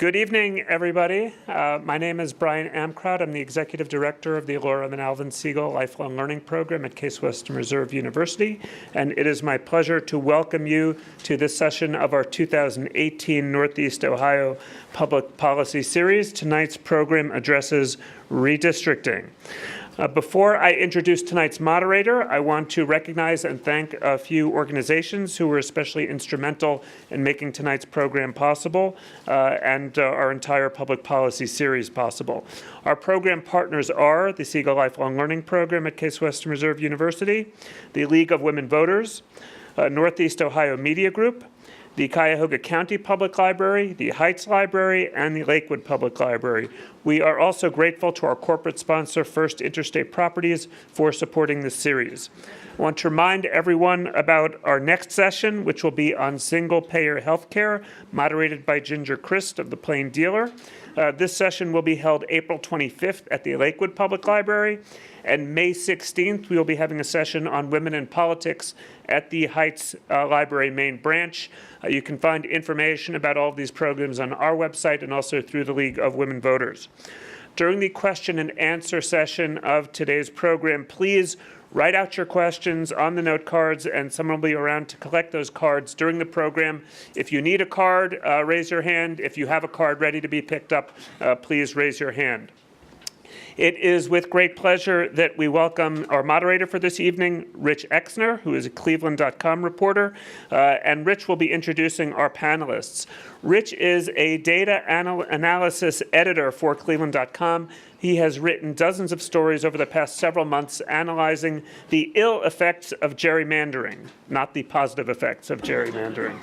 Good evening, everybody. My name is Brian Amcrott. I'm the Executive Director of the Laura and Alvin Siegal Lifelong Learning Program at Case Western Reserve University, and it is my pleasure to welcome you to this session of our 2018 Northeast Ohio Public Policy Series. Tonight's program addresses redistricting. Before I introduce tonight's moderator, I want to recognize and thank a few organizations who were especially instrumental in making tonight's program possible and our entire public policy series possible. Our program partners are the Siegal Lifelong Learning Program at Case Western Reserve University, the League of Women Voters, Northeast Ohio Media Group, the Cuyahoga County Public Library, the Heights Library, and the Lakewood Public Library. We are also grateful to our corporate sponsor, First Interstate Properties, for supporting this series. I want to remind everyone about our next session, which will be on single-payer healthcare, moderated by Ginger Christ of the Plain Dealer. This session will be held April 25th at the Lakewood Public Library, and May 16th, we will be having a session on women in politics at the Heights Library main branch. You can find information about all of these programs on our website and also through the League of Women Voters. During the question and answer session of today's program, please write out your questions on the note cards, and someone will be around to collect those cards during the program. If you need a card, raise your hand. If you have a card ready to be picked up, please raise your hand. It is with great pleasure that we welcome our moderator for this evening, Rich Exner, who is a Cleveland.com reporter, and Rich will be introducing our panelists. Rich is a data analysis editor for Cleveland.com. He has written dozens of stories over the past several months analyzing the ill effects of gerrymandering, not the positive effects of gerrymandering.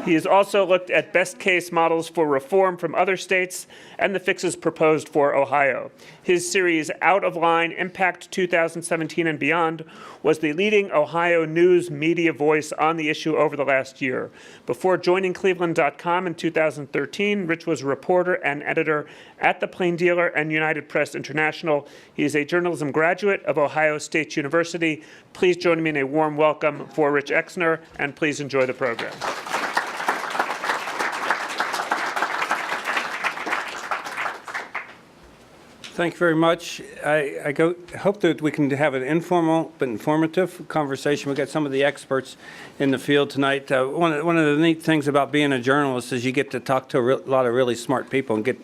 He has also looked at best case models for reform from other states and the fixes proposed for Ohio. His series Out of Line, Impact 2017 and Beyond was the leading Ohio news media voice on the issue over the last year. Before joining Cleveland.com in 2013, Rich was a reporter and editor at the Plain Dealer and United Press International. He is a journalism graduate of Ohio State University. Please join me in a warm welcome for Rich Exner, and please enjoy the program. Thank you very much. I hope that we can have an informal but informative conversation. We've got some of the experts in the field tonight. One of the neat things about being a journalist is you get to talk to a lot of really smart people and get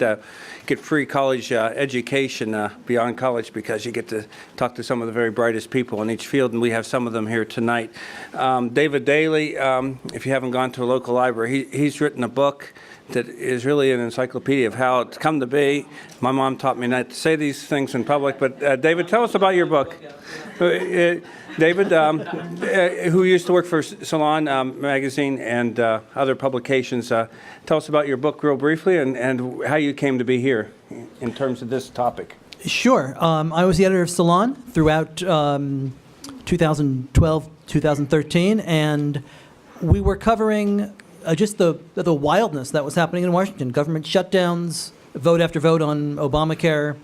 free college education beyond college, because you get to talk to some of the very brightest people in each field, and we have some of them here tonight. David Daley, if you haven't gone to a local library, he's written a book that is really an encyclopedia of how it's come to be. My mom taught me not to say these things in public, but David, tell us about your book. David, who used to work for Salon magazine and other publications, tell us about your book real briefly and how you came to be here in terms of this topic. Sure. I was the editor of Salon throughout 2012, 2013, and we were covering just the wildness that was happening in Washington. Government shutdowns, vote after vote on Obamacare,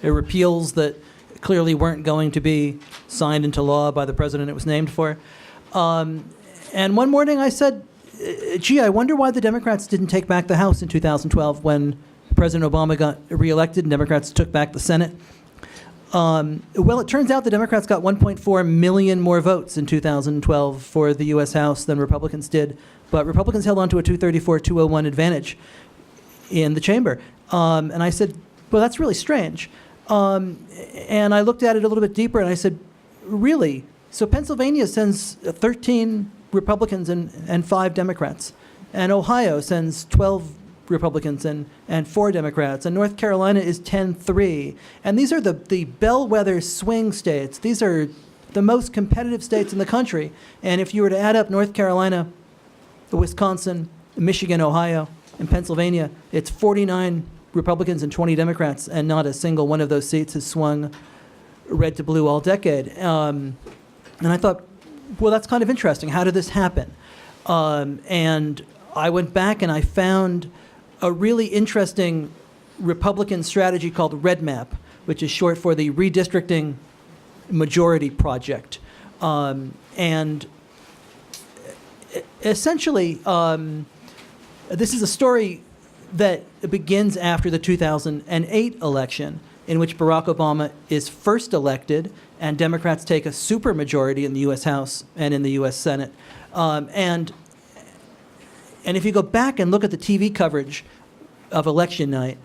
repeals that clearly weren't going to be signed into law by the president it was named for. And one morning I said, gee, I wonder why the Democrats didn't take back the House in 2012 when President Obama got reelected and Democrats took back the Senate. Well, it turns out the Democrats got 1.4 million more votes in 2012 for the U.S. House than Republicans did, but Republicans held on to a 234-201 advantage in the chamber. And I said, well, that's really strange. And I looked at it a little bit deeper, and I said, really? So Pennsylvania sends 13 Republicans and 5 Democrats, and Ohio sends 12 Republicans and 4 Democrats, and North Carolina is 10-3. And these are the bellwether swing states. These are the most competitive states in the country. And if you were to add up North Carolina, Wisconsin, Michigan, Ohio, and Pennsylvania, it's 49 Republicans and 20 Democrats, and not a single one of those seats has swung red to blue all decade. And I thought, well, that's kind of interesting. How did this happen? And I went back and I found a really interesting Republican strategy called REDMAP, which is short for the Redistricting Majority Project. And essentially, this is a story that begins after the 2008 election, in which Barack Obama is first elected and Democrats take a supermajority in the U.S. House and in the U.S. Senate. And if you go back and look at the TV coverage of election night,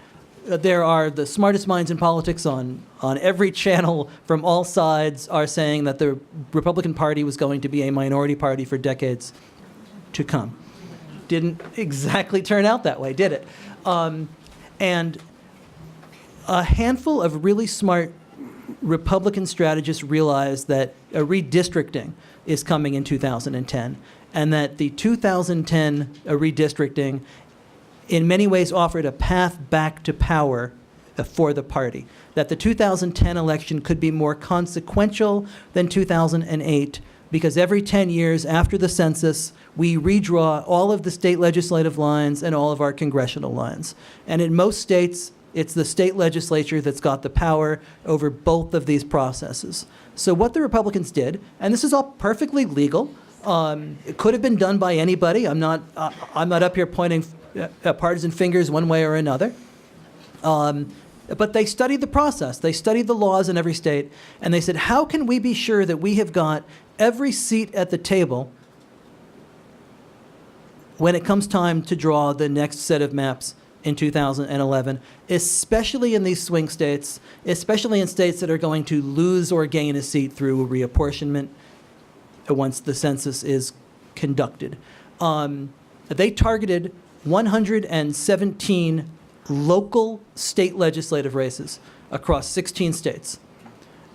there are the smartest minds in politics on every channel from all sides are saying that the Republican Party was going to be a minority party for decades to come. Didn't exactly turn out that way, did it? And a handful of really smart Republican strategists realized that a redistricting is coming in 2010, and that the 2010 redistricting in many ways offered a path back to power for the party, that the 2010 election could be more consequential than 2008 because every 10 years after the census, we redraw all of the state legislative lines and all of our congressional lines. And in most states, it's the state legislature that's got the power over both of these processes. So what the Republicans did, and this is all perfectly legal, it could have been done by anybody. I'm not up here pointing partisan fingers one way or another. But they studied the process. They studied the laws in every state, and they said, how can we be sure that we have got every seat at the table when it comes time to draw the next set of maps in 2011, especially in these swing states, especially in states that are going to lose or gain a seat through reapportionment once the census is conducted. They targeted 117 local state legislative races across 16 states.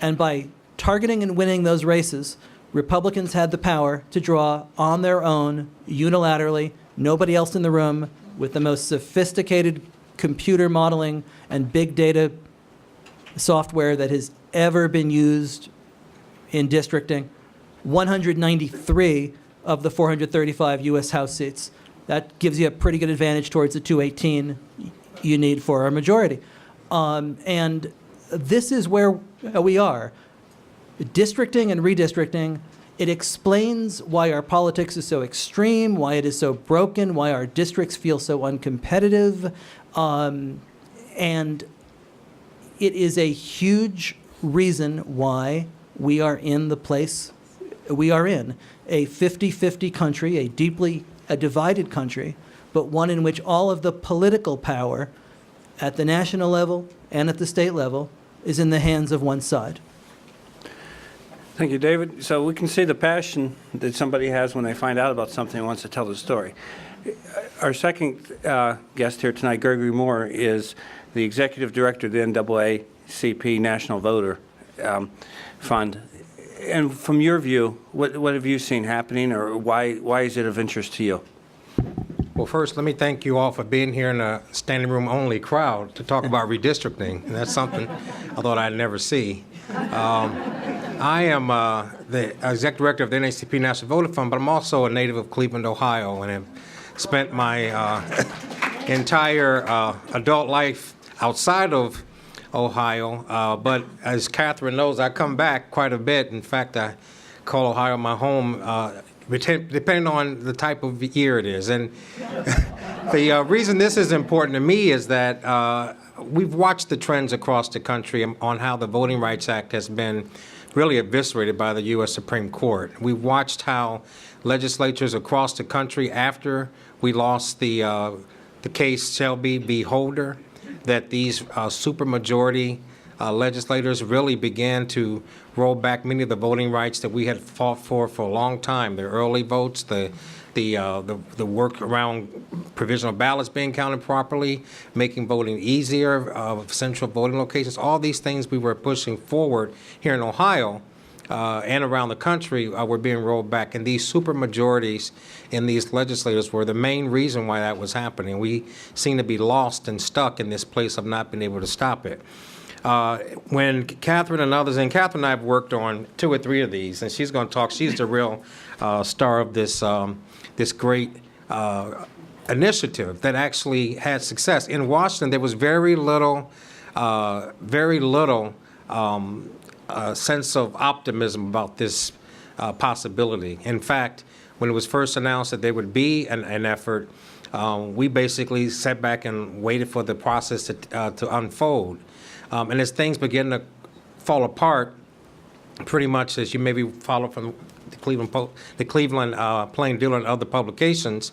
And by targeting and winning those races, Republicans had the power to draw on their own, unilaterally, nobody else in the room, with the most sophisticated computer modeling and big data software that has ever been used in districting, 193 of the 435 U.S. House seats. That gives you a pretty good advantage towards the 218 you need for a majority. And this is where we are. Districting and redistricting, it explains why our politics is so extreme, why it is so broken, why our districts feel so uncompetitive. And it is a huge reason why we are in the place we are in. A 50-50 country, a deeply divided country, but one in which all of the political power at the national level and at the state level is in the hands of one side. Thank you, David. So we can see the passion that somebody has when they find out about something and wants to tell the story. Our second guest here tonight, Gregory Moore, is the executive director of the NAACP National Voter Fund. And from your view, what have you seen happening, or why is it of interest to you? Well, first, let me thank you all for being here in a standing room only crowd to talk about redistricting. And that's something I thought I'd never see. I am the executive director of the NAACP National Voter Fund, but I'm also a native of Cleveland, Ohio, and have spent my entire adult life outside of Ohio. But as Catherine knows, I come back quite a bit. In fact, I call Ohio my home, depending on the type of year it is. And the reason this is important to me is that we've watched the trends across the country on how the Voting Rights Act has been really eviscerated by the U.S. Supreme Court. We've watched how legislatures across the country, after we lost the case Shelby v. Holder, that these supermajority legislators really began to roll back many of the voting rights that we had fought for a long time. The early votes, the work around provisional ballots being counted properly, making voting easier, central voting locations, all these things we were pushing forward here in Ohio and around the country were being rolled back. And these supermajorities in these legislators were the main reason why that was happening. We seem to be lost and stuck in this place of not being able to stop it. When Catherine and others, and Catherine and I have worked on 2 or 3 of these, and she's going to talk, she's the real star of this, this great initiative that actually had success. In Washington, there was very little sense of optimism about this possibility. In fact, when it was first announced that there would be an effort, We basically sat back and waited for the process to unfold. And as things began to fall apart, pretty much as you maybe follow from the Cleveland Plain Dealer and other publications,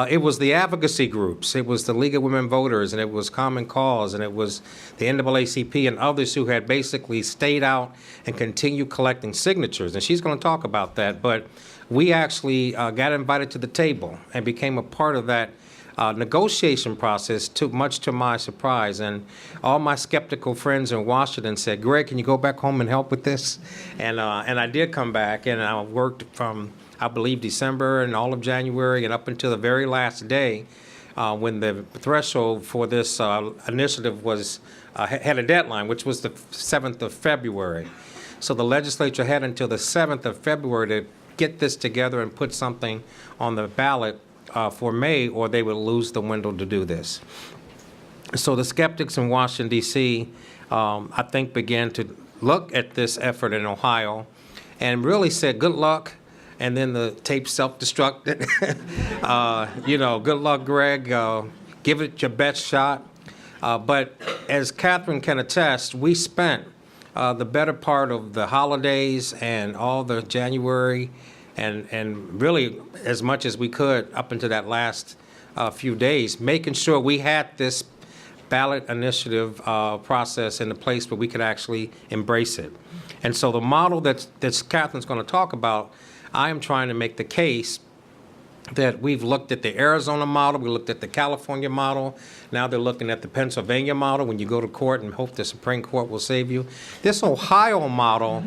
it was the advocacy groups, it was the League of Women Voters, and it was Common Cause, and it was the NAACP and others who had basically stayed out and continued collecting signatures. And she's going to talk about that, but we actually got invited to the table and became a part of that negotiation process, much to my surprise. And all my skeptical friends in Washington said, Greg, can you go back home and help with this? And I did come back, and I worked from, I believe, December and all of January and up until the very last day when the threshold for this initiative was had a deadline, which was the 7th of February. So the legislature had until the 7th of February to get this together and put something on the ballot for May, or they would lose the window to do this. So the skeptics in Washington, D.C., I think began to look at this effort in Ohio and really said, good luck. And then the tape self-destructed. Good luck, Greg. Give it your best shot. But as Catherine can attest, we spent the better part of the holidays and all the January and really as much as we could up into that last few days, making sure we had this ballot initiative process in a place where we could actually embrace it. And so the model that Catherine's going to talk about, I am trying to make the case that we've looked at the Arizona model, we looked at the California model, now they're looking at the Pennsylvania model when you go to court and hope the Supreme Court will save you. This Ohio model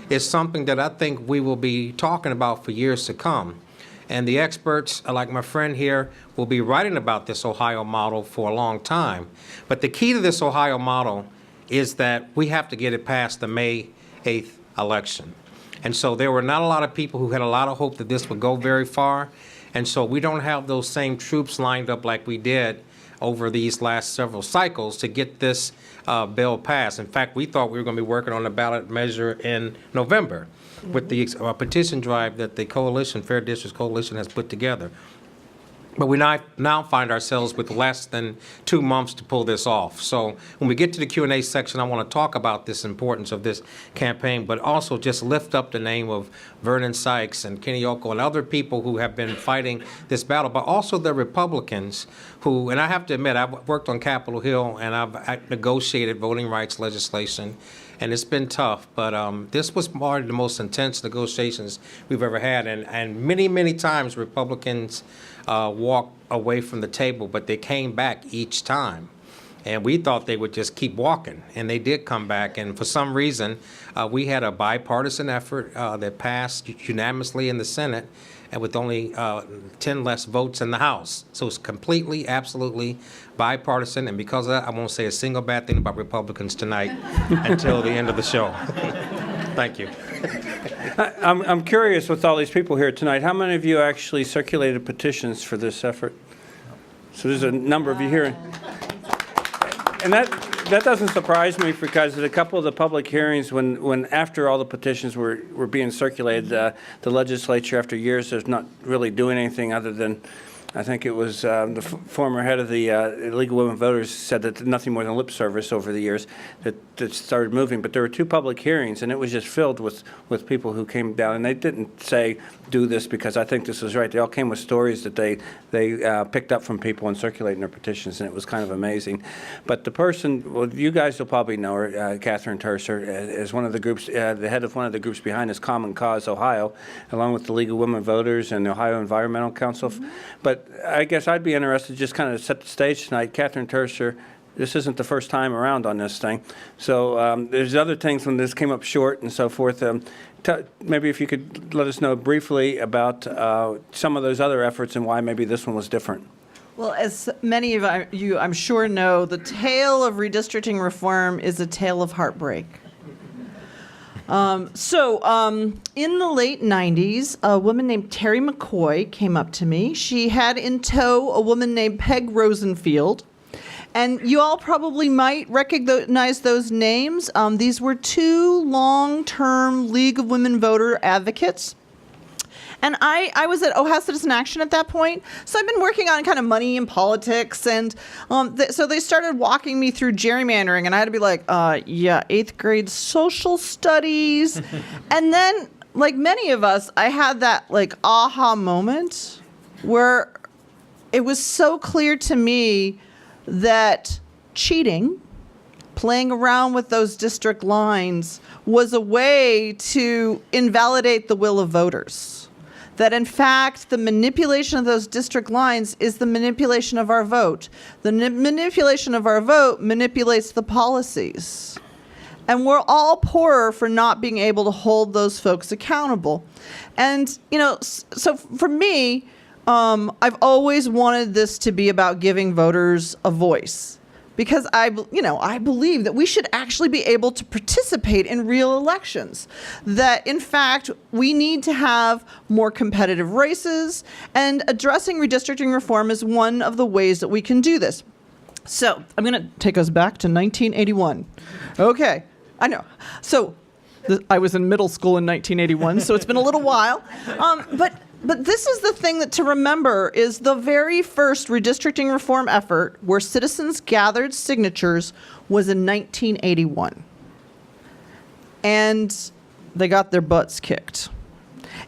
is something that I think we will be talking about for years to come. And the experts, like my friend here, will be writing about this Ohio model for a long time. But the key to this Ohio model is that we have to get it past the May 8th election. And so there were not a lot of people who had a lot of hope that this would go very far. And so we don't have those same troops lined up like we did over these last several cycles to get this bill passed. In fact, we thought we were going to be working on a ballot measure in November with the petition drive that the coalition, Fair Districts Coalition, has put together. But we now find ourselves with less than 2 months to pull this off. So when we get to the Q&A section, I want to talk about this importance of this campaign, but also just lift up the name of Vernon Sykes and Kenny Oko and other people who have been fighting this battle, but also the Republicans who, and I have to admit, I've worked on Capitol Hill and I've negotiated voting rights legislation. And it's been tough, but this was one of the most intense negotiations we've ever had. And many, many times Republicans walked away from the table, but they came back each time. And we thought they would just keep walking, and they did come back. And for some reason, we had a bipartisan effort that passed unanimously in the Senate, and with only 10 less votes in the House. So it's completely, absolutely bipartisan, and because of that, I won't say a single bad thing about Republicans tonight until the end of the show. Thank you. I'm curious with all these people here tonight, how many of you actually circulated petitions for this effort? So there's a number of you here. And that doesn't surprise me because at a couple of the public hearings when after all the petitions were being circulated, the legislature after years of not really doing anything other than, I think it was the former head of the League of Women Voters said that nothing more than lip service over the years that started moving. But there were 2 public hearings, and it was just filled with people who came down, and they didn't say, do this because I think this is right. They all came with stories that they picked up from people and circulating their petitions, and it was kind of amazing. But the person, well, you guys will probably know her, Catherine Turcer, as one of the groups, the head of one of the groups behind this Common Cause Ohio, along with the League of Women Voters and the Ohio Environmental Council. But I guess I'd be interested just kind of set the stage tonight. Catherine Tercer, this isn't the first time around on this thing. So there's other things when this came up short and so forth. Maybe if you could let us know briefly about some of those other efforts and why maybe this one was different. Well, as many of you, I'm sure, know, the tale of redistricting reform is a tale of heartbreak. In the late 90s, a woman named Terry McCoy came up to me. She had in tow a woman named Peggy Rosenfield. And you all probably might recognize those names. These were 2 long-term League of Women Voter advocates. And I was at Ohio Citizen Action at that point, so I've been working on kind of money and politics, and so they started walking me through gerrymandering, and I had to be like, yeah, 8th grade social studies. And then, like many of us, I had that like aha moment where it was so clear to me that cheating, playing around with those district lines, was a way to invalidate the will of voters. That in fact, the manipulation of those district lines is the manipulation of our vote. The manipulation of our vote manipulates the policies. And we're all poorer for not being able to hold those folks accountable. And, you know, so for me, I've always wanted this to be about giving voters a voice. Because I believe that we should actually be able to participate in real elections. That, in fact, we need to have more competitive races, and addressing redistricting reform is one of the ways that we can do this. So I'm going to take us back to 1981. Okay, I know. So I was in middle school in 1981, so it's been a little while. But this is the thing that to remember is the very first redistricting reform effort where citizens gathered signatures was in 1981. And they got their butts kicked.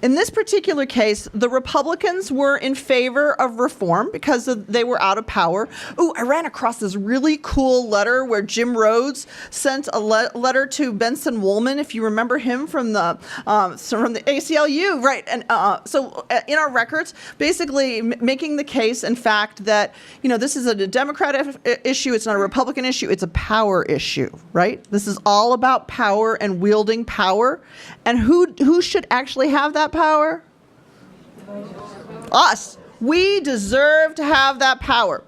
In this particular case, the Republicans were in favor of reform because they were out of power. Ooh, I ran across this really cool letter where Jim Rhodes sent a letter to Benson Woolman, if you remember him from the ACLU, right? And so in our records, basically making the case, in fact, that this is a Democratic issue. It's not a Republican issue. It's a power issue, right? This is all about power and wielding power. And who should actually have that power? Us. We deserve to have that power.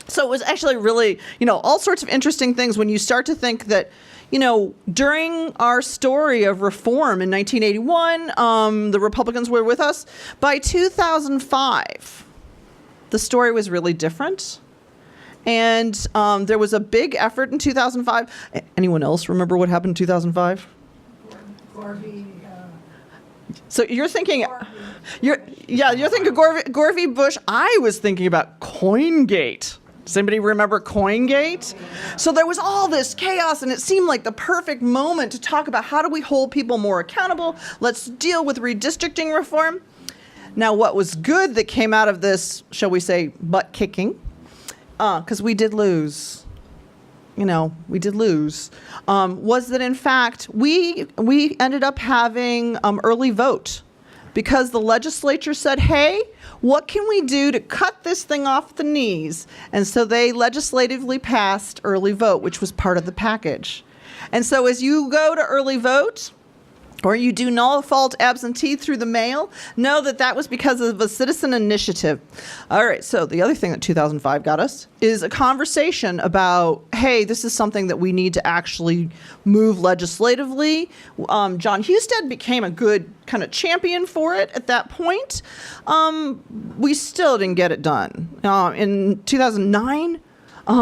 So it was actually really, all sorts of interesting things when you start to think that, during our story of reform in 1981, the Republicans were with us. By 2005, the story was really different. And there was a big effort in 2005. Anyone else remember what happened in 2005? So you're thinking, you're thinking Gore v. Bush. I was thinking about CoinGate. Does anybody remember CoinGate? So there was all this chaos, and it seemed like the perfect moment to talk about how do we hold people more accountable. Let's deal with redistricting reform. Now, what was good that came out of this, shall we say, butt kicking, because we did lose. We did lose, was that in fact, we ended up having early vote because the legislature said, hey, what can we do to cut this thing off the knees? And so they legislatively passed early vote, which was part of the package. And so as you go to early vote, or you do null fault absentee through the mail, know that that was because of a citizen initiative. All right, so the other thing that 2005 got us is a conversation about, hey, this is something that we need to actually move legislatively. John Husted became a good kind of champion for it at that point. We still didn't get it done. In 2009,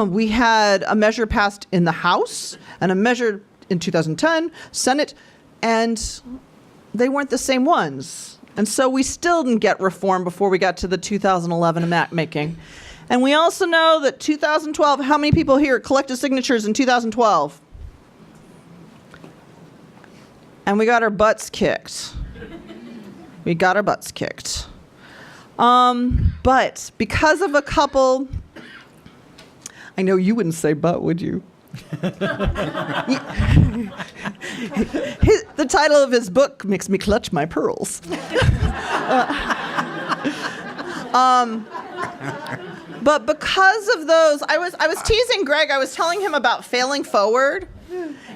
we had a measure passed in the House and a measure in 2010, Senate, and they weren't the same ones. And so we still didn't get reform before we got to the 2011 map making. And we also know that 2012, how many people here collected signatures in 2012? And we got our butts kicked. We got our butts kicked. But because of a couple, I know you wouldn't say but, would you? The title of his book makes me clutch my pearls. But because of those, I was teasing Greg. I was telling him about failing forward.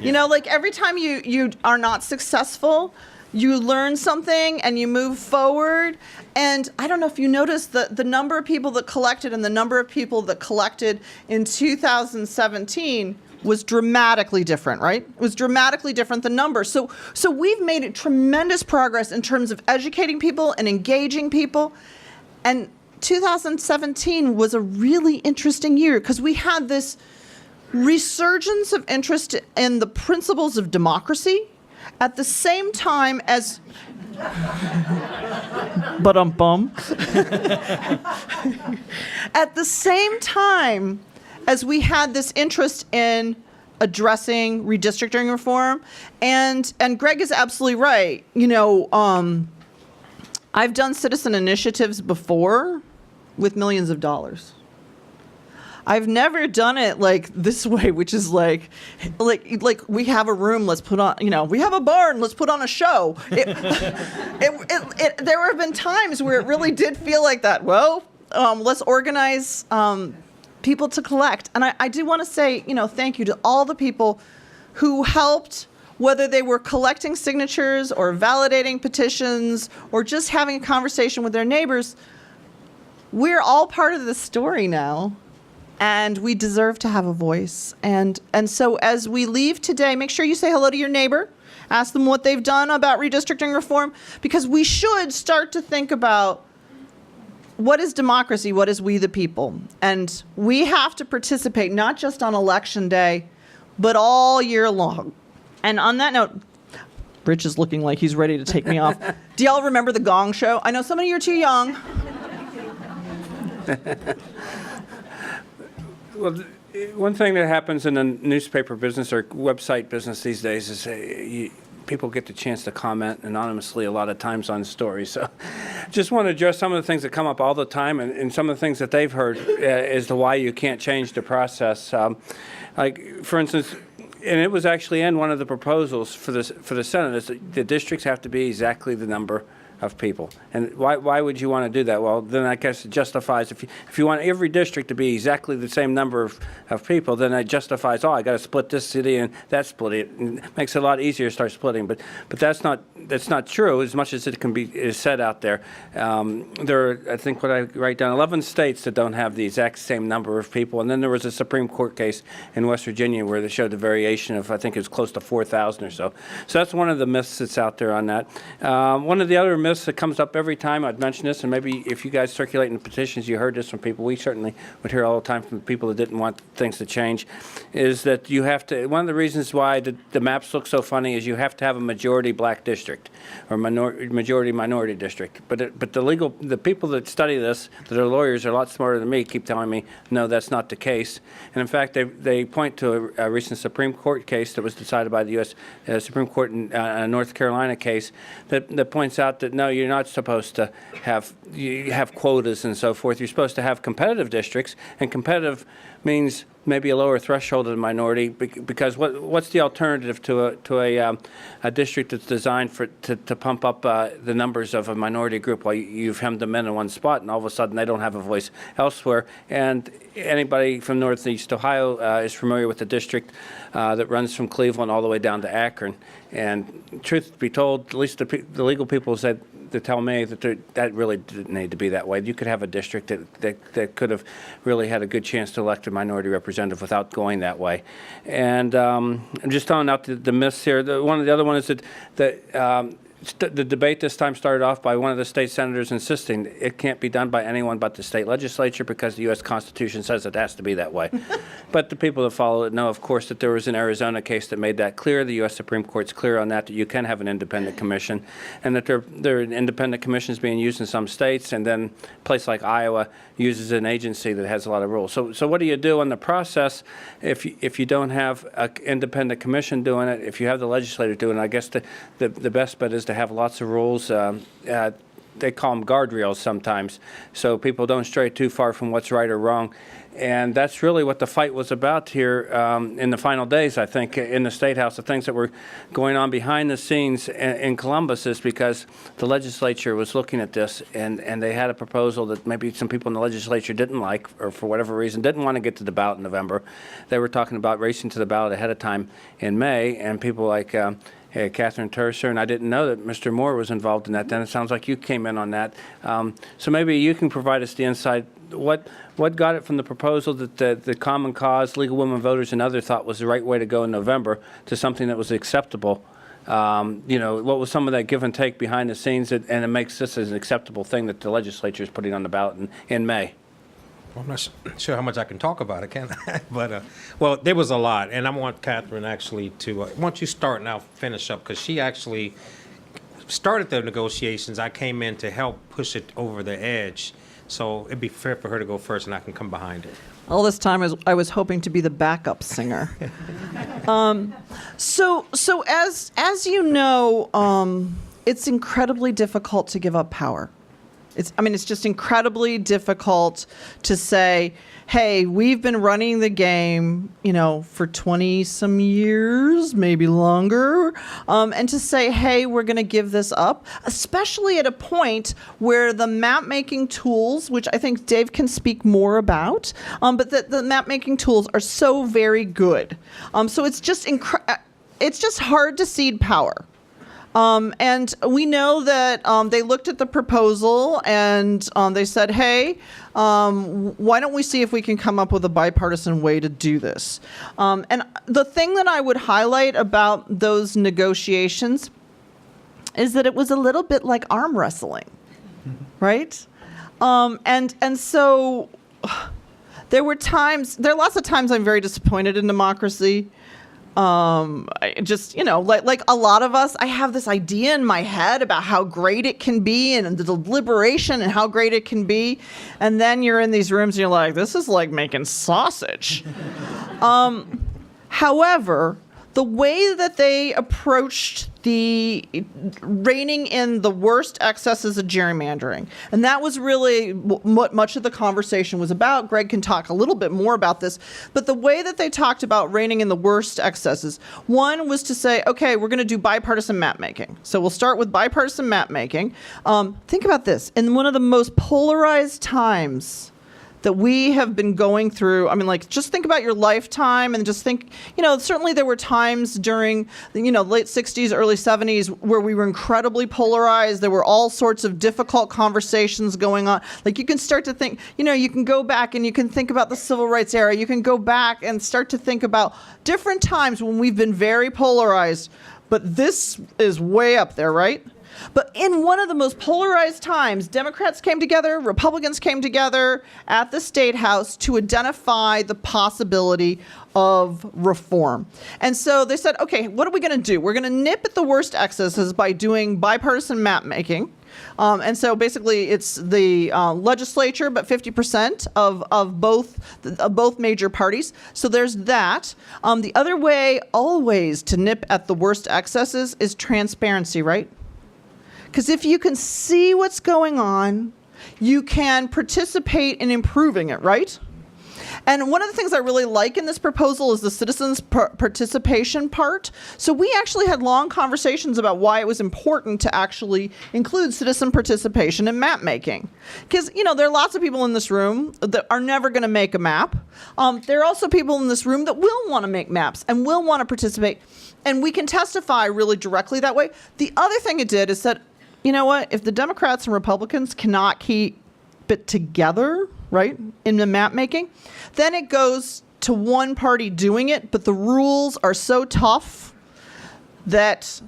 Like every time you are not successful, you learn something and you move forward. And I don't know if you noticed the number of people that collected and the number of people that collected in 2017 was dramatically different, right? It was dramatically different, the numbers. So we've made tremendous progress in terms of educating people and engaging people. And 2017 was a really interesting year because we had this resurgence of interest in the principles of democracy at the same time as Ba-dum-bum. At the same time as we had this interest in addressing redistricting reform, and Greg is absolutely right. You know, I've done citizen initiatives before with millions of dollars. I've never done it like this way, which is like we have a room, let's put on, you know, we have a barn, let's put on a show. There have been times where it really did feel like that. Well, let's organize people to collect. And I do want to say, you know, thank you to all the people who helped, whether they were collecting signatures or validating petitions or just having a conversation with their neighbors. We're all part of the story now. And we deserve to have a voice. And so as we leave today, make sure you say hello to your neighbor. Ask them what they've done about redistricting reform, because we should start to think about what is democracy, what is we the people. And we have to participate not just on election day, but all year long. And on that note, Rich is looking like he's ready to take me off. Do y'all remember the Gong Show? I know some of you are too young. Well, one thing that happens in the newspaper business or website business these days is people get the chance to comment anonymously a lot of times on stories. So just want to address some of the things that come up all the time and some of the things that they've heard as to why you can't change the process. Like, for instance, and it was actually in one of the proposals for the Senate, is that the districts have to be exactly the number of people. And why would you want to do that? Well, then I guess it justifies, if you want every district to be exactly the same number of people, then it justifies, I got to split this city and that split it. And it makes it a lot easier to start splitting. But that's not true, as much as it can be is said out there. There are, I think what I write down, 11 states that don't have the exact same number of people. And then there was a Supreme Court case in West Virginia where they showed the variation of, I think it was close to 4,000 or so. So that's one of the myths that's out there on that. One of the other myths that comes up every time I'd mention this, and maybe if you guys circulate in petitions, you heard this from people. We certainly would hear all the time from people that didn't want things to change, is that you have to, one of the reasons why the maps look so funny is you have to have a majority black district or majority minority district. But the people that study this, that are lawyers, are a lot smarter than me, keep telling me, no, that's not the case. And in fact, they point to a recent Supreme Court case that was decided by the U.S. Supreme Court in a North Carolina case that points out that, no, you're not supposed to have quotas and so forth. You're supposed to have competitive districts, and competitive means maybe a lower threshold of the minority, because what's the alternative to a district that's designed to pump up the numbers of a minority group? Well, you've hemmed them in one spot, and all of a sudden they don't have a voice elsewhere. And anybody from Northeast Ohio is familiar with the district that runs from Cleveland all the way down to Akron. And truth be told, at least the legal people said, to tell me that really didn't need to be that way. You could have a district that could have really had a good chance to elect a minority representative without going that way. And I'm just throwing out the myths here. The other one is that the debate this time started off by one of the state senators insisting it can't be done by anyone but the state legislature because the U.S. Constitution says it has to be that way. But the people that follow it know, of course, that there was an Arizona case that made that clear. The U.S. Supreme Court's clear on that you can have an independent commission, and that there are independent commissions being used in some states, and then a place like Iowa uses an agency that has a lot of rules. So what do you do in the process if you don't have an independent commission doing it? If you have the legislature doing it, I guess the best bet is to have lots of rules. They call them guardrails sometimes, so people don't stray too far from what's right or wrong. And that's really what the fight was about here in the final days, I think, in the State House. The things that were going on behind the scenes in Columbus is because the legislature was looking at this, and they had a proposal that maybe some people in the legislature didn't like, or for whatever reason didn't want to get to the ballot in November. They were talking about racing to the ballot ahead of time in May, and people like Catherine Turcer, and I didn't know that Mr. Moore was involved in that. Then it sounds like you came in on that. So maybe you can provide us the insight. What got it from the proposal that the Common Cause, Legal Women Voters, and others thought was the right way to go in November to something that was acceptable? What was some of that give and take behind the scenes, and it makes this as an acceptable thing that the legislature is putting on the ballot in May? I'm not sure how much I can talk about it, can I? But, well, there was a lot, and I want Catherine actually to, once you start and I'll finish up, because she actually started the negotiations. I came in to help push it over the edge, so it'd be fair for her to go first, and I can come behind her. All this time I was hoping to be the backup singer. So as you know, it's incredibly difficult to give up power. It's just incredibly difficult to say, hey, we've been running the game, for 20 some years, maybe longer, and to say, hey, we're going to give this up, especially at a point where the map-making tools, which I think Dave can speak more about, but the map-making tools are so very good. So it's just hard to cede power. And we know that they looked at the proposal and they said, hey, why don't we see if we can come up with a bipartisan way to do this? And the thing that I would highlight about those negotiations is that it was a little bit like arm wrestling, right? And so there are lots of times I'm very disappointed in democracy. Like a lot of us, I have this idea in my head about how great it can be and the deliberation and how great it can be. And then you're in these rooms and you're like, this is like making sausage. However, the way that they approached the reining in the worst excesses of gerrymandering, and that was really what much of the conversation was about. Greg can talk a little bit more about this, but the way that they talked about reining in the worst excesses, one was to say, okay, we're going to do bipartisan map making. So we'll start with bipartisan map making. Think about this. In one of the most polarized times that we have been going through, just think about your lifetime and just think, certainly there were times during, late 60s, early 70s where we were incredibly polarized. There were all sorts of difficult conversations going on. Like you can start to think, you can go back and you can think about the civil rights era. You can go back and start to think about different times when we've been very polarized, but this is way up there, right? But in one of the most polarized times, Democrats came together, Republicans came together at the State House to identify the possibility of reform. And so they said, okay, what are we going to do? We're going to nip at the worst excesses by doing bipartisan map making. And so basically it's the legislature, but 50% of both major parties. So there's that. The other way always to nip at the worst excesses is transparency, right? Because if you can see what's going on, you can participate in improving it, right? And one of the things I really like in this proposal is the citizens' participation part. So we actually had long conversations about why it was important to actually include citizen participation in map making. Because, there are lots of people in this room that are never going to make a map. There are also people in this room that will want to make maps and will want to participate. And we can testify really directly that way. The other thing it did is that, you know what, if the Democrats and Republicans cannot keep it together, right, in the map making, then it goes to one party doing it, but the rules are so tough that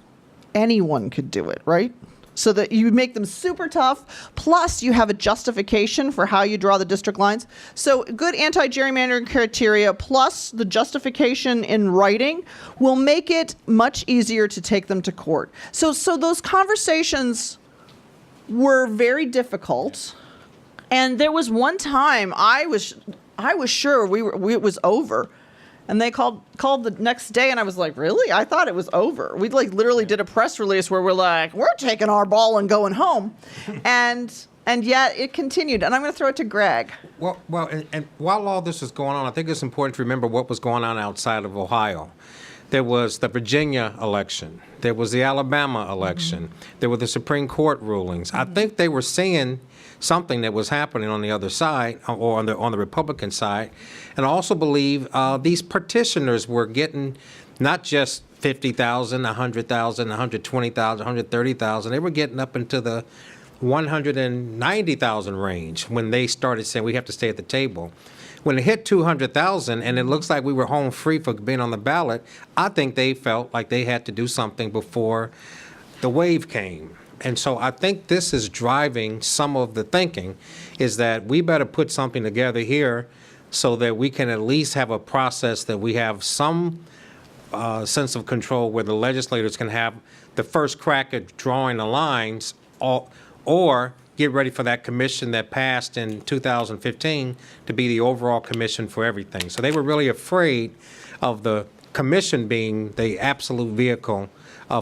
anyone could do it, right? So that you make them super tough, plus you have a justification for how you draw the district lines. So good anti-gerrymandering criteria plus the justification in writing will make it much easier to take them to court. So those conversations were very difficult. And there was one time I was sure it was over. And they called the next day, and I was like, really? I thought it was over. We literally did a press release where we're like, we're taking our ball and going home. And yet it continued. And I'm going to throw it to Greg. Well, and while all this is going on, I think it's important to remember what was going on outside of Ohio. There was the Virginia election. There was the Alabama election. Mm-hmm. There were the Supreme Court rulings. Mm-hmm. I think they were seeing something that was happening on the other side, or on the Republican side. And I also believe these petitioners were getting not just 50,000, 100,000, 120,000, 130,000. They were getting up into the 190,000 range when they started saying we have to stay at the table. When it hit 200,000 and it looks like we were home free for being on the ballot, I think they felt like they had to do something before the wave came. And so I think this is driving some of the thinking, is that we better put something together here so that we can at least have a process that we have some sense of control where the legislators can have the first crack at drawing the lines, or get ready for that commission that passed in 2015 to be the overall commission for everything. So they were really afraid of the commission being the absolute vehicle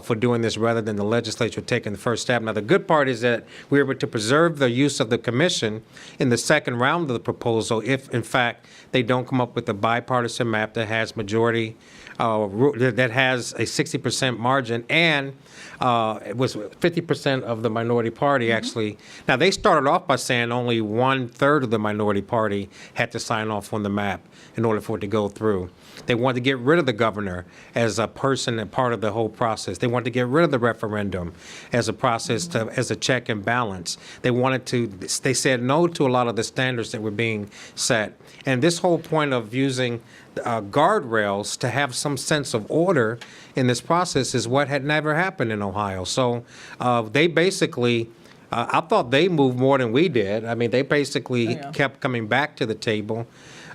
for doing this rather than the legislature taking the first step. Now, the good part is that we were able to preserve the use of the commission in the second round of the proposal if, in fact, they don't come up with a bipartisan map that has majority, that has a 60% margin, and it was 50% of the minority party, actually. Now, they started off by saying only 1/3 of the minority party had to sign off on the map in order for it to go through. They wanted to get rid of the governor as a person and part of the whole process. They wanted to get rid of the referendum as a process, as a check and balance. They said no to a lot of the standards that were being set. And this whole point of using guardrails to have some sense of order in this process is what had never happened in Ohio. So they basically, I thought they moved more than we did. I mean, they basically kept coming back to the table.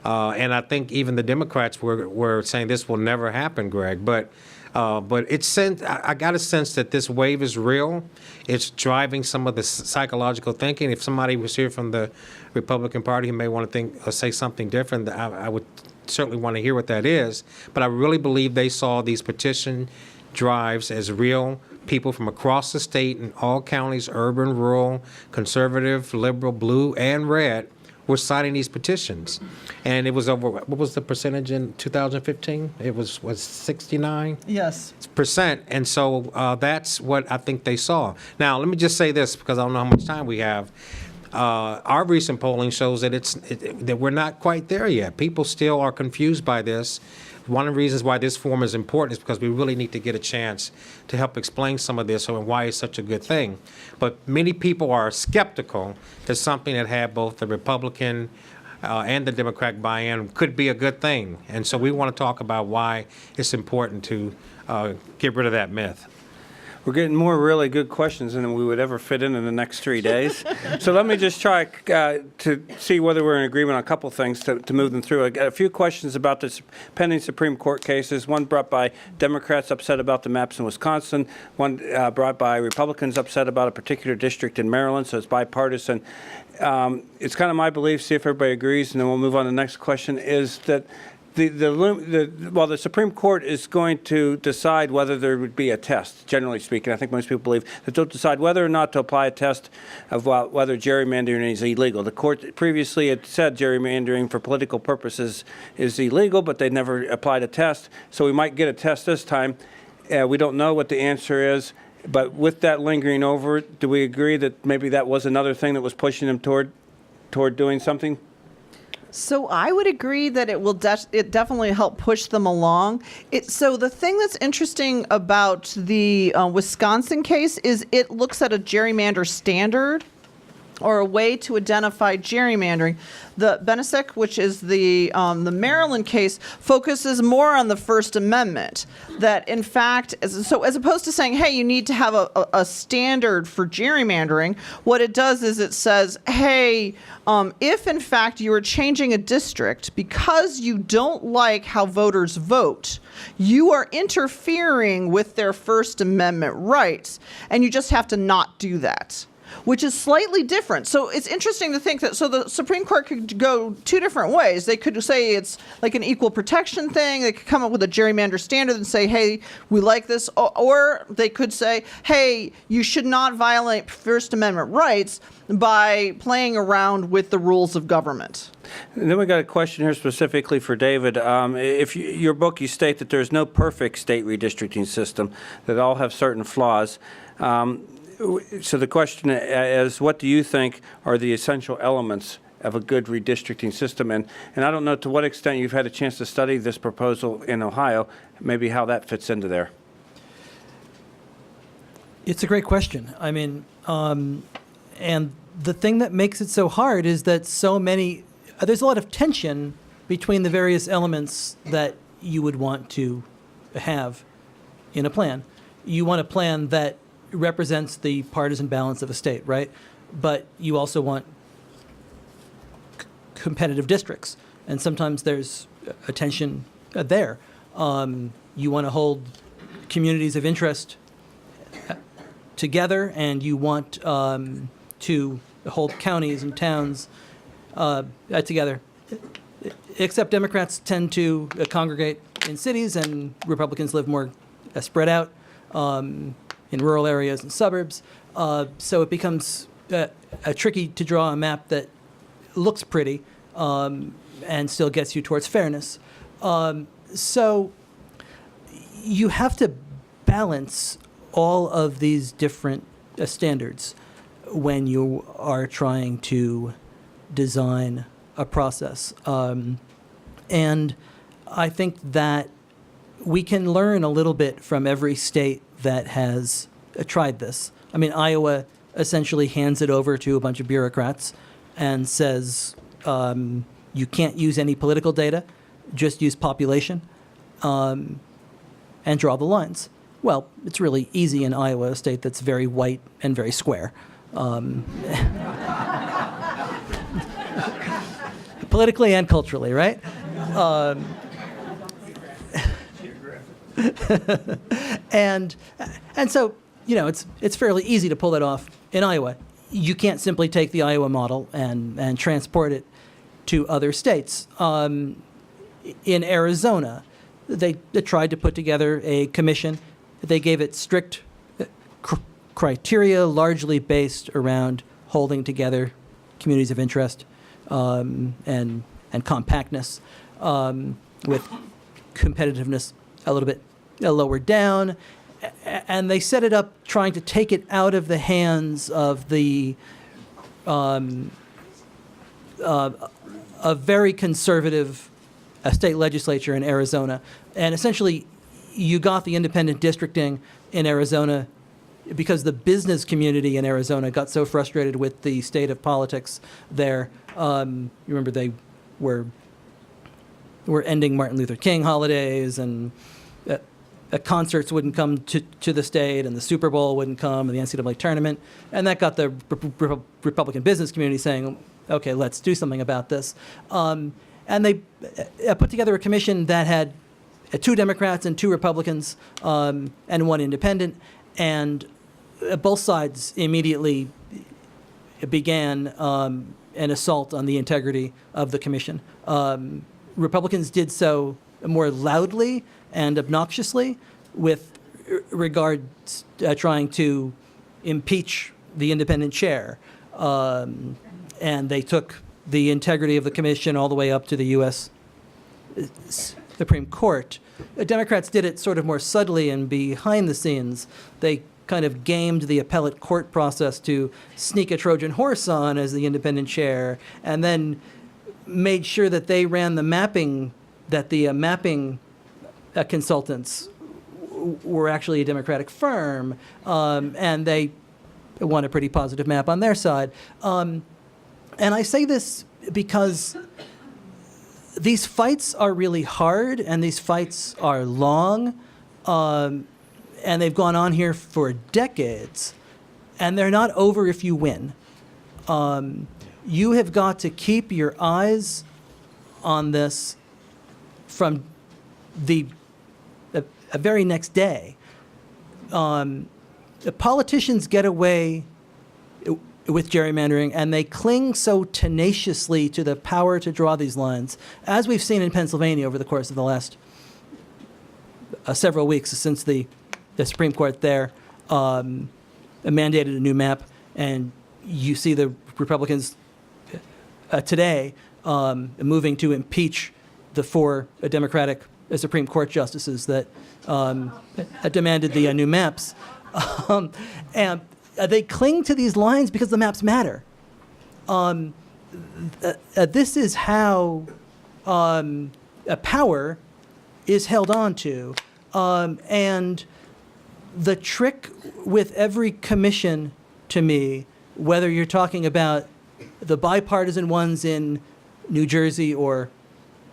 And I think even the Democrats were saying this will never happen, Greg. But I got a sense that this wave is real. It's driving some of the psychological thinking. If somebody was here from the Republican Party who may want to think or say something different, I would certainly want to hear what that is. But I really believe they saw these petition drives as real. People from across the state in all counties, urban, rural, conservative, liberal, blue, and red, were signing these petitions. And it was over, what was the percentage in 2015? It was 69%? Yes. And so that's what I think they saw. Now, let me just say this, because I don't know how much time we have. Our recent polling shows that that we're not quite there yet. People still are confused by this. One of the reasons why this forum is important is because we really need to get a chance to help explain some of this and why it's such a good thing. But many people are skeptical that something that had both the Republican and the Democratic buy-in could be a good thing. And so we want to talk about why it's important to get rid of that myth. We're getting more really good questions than we would ever fit in the next 3 days. So let me just try to see whether we're in agreement on a couple things to move them through. I got a few questions about the pending Supreme Court cases, one brought by Democrats upset about the maps in Wisconsin, one brought by Republicans upset about a particular district in Maryland, so it's bipartisan. It's kind of my belief, see if everybody agrees, and then we'll move on to the next question, is that while the Supreme Court is going to decide whether there would be a test, generally speaking, I think most people believe that they'll decide whether or not to apply a test of whether gerrymandering is illegal. The court previously had said gerrymandering for political purposes is illegal, but they never applied a test. So we might get a test this time. We don't know what the answer is. But with that lingering over, do we agree that maybe that was another thing that was pushing them toward doing something? So I would agree that it will it definitely help push them along. So the thing that's interesting about the Wisconsin case is it looks at a gerrymander standard or a way to identify gerrymandering. The Benesek, which is the Maryland case, focuses more on the First Amendment. That in fact, as opposed to saying, hey, you need to have a standard for gerrymandering, what it does is it says, hey, if in fact you are changing a district because you don't like how voters vote, you are interfering with their First Amendment rights, and you just have to not do that, which is slightly different. So it's interesting to think that, so the Supreme Court could go two different ways. They could say it's like an equal protection thing. They could come up with a gerrymander standard and say, hey, we like this. Or they could say, hey, you should not violate First Amendment rights by playing around with the rules of government. And then we got a question here specifically for David. Your book, you state that there's no perfect state redistricting system, that all have certain flaws. So the question is, what do you think are the essential elements of a good redistricting system? And I don't know to what extent you've had a chance to study this proposal in Ohio, maybe how that fits into there. It's a great question. I mean, and the thing that makes it so hard is that there's a lot of tension between the various elements that you would want to have in a plan. You want a plan that represents the partisan balance of a state, right? But you also want competitive districts, and sometimes there's a tension there. You want to hold communities of interest together, and you want to hold counties and towns together. Except Democrats tend to congregate in cities, and Republicans live more spread out in rural areas and suburbs. So it becomes tricky to draw a map that looks pretty and still gets you towards fairness. So you have to balance all of these different standards when you are trying to design a process. And I think that we can learn a little bit from every state that has tried this. I mean, Iowa essentially hands it over to a bunch of bureaucrats and says, you can't use any political data, just use population, and draw the lines. Well, it's really easy in Iowa, a state that's very white and very square. Politically and culturally, right? And so, you know, it's fairly easy to pull that off in Iowa. You can't simply take the Iowa model and transport it to other states. In Arizona, they tried to put together a commission. They gave it strict criteria, largely based around holding together communities of interest and compactness, with competitiveness a little bit lower down. And they set it up trying to take it out of the hands of a very conservative state legislature in Arizona. And essentially, you got the independent districting in Arizona because the business community in Arizona got so frustrated with the state of politics there. You remember they were ending Martin Luther King holidays, and concerts wouldn't come to the state, and the Super Bowl wouldn't come, and the NCAA tournament. And that got the Republican business community saying, okay, let's do something about this. And they put together a commission that had 2 Democrats and 2 Republicans and 1 independent. And both sides immediately began an assault on the integrity of the commission. Republicans did so more loudly and obnoxiously with regard trying to impeach the independent chair. And they took the integrity of the commission all the way up to the U.S. Supreme Court. Democrats did it sort of more subtly and behind the scenes. They kind of gamed the appellate court process to sneak a Trojan horse on as the independent chair, and then made sure that they ran the mapping, that the mapping consultants were actually a Democratic firm, and they won a pretty positive map on their side. And I say this because these fights are really hard, and these fights are long, and they've gone on here for decades, and they're not over if you win. You have got to keep your eyes on this from the very next day. The politicians get away with gerrymandering, and they cling so tenaciously to the power to draw these lines, as we've seen in Pennsylvania over the course of the last several weeks since the Supreme Court there mandated a new map, and you see the Republicans today moving to impeach the 4 Democratic Supreme Court justices that demanded the new maps. And they cling to these lines because the maps matter. This is how power is held on to. And the trick with every commission, to me, whether you're talking about the bipartisan ones in New Jersey or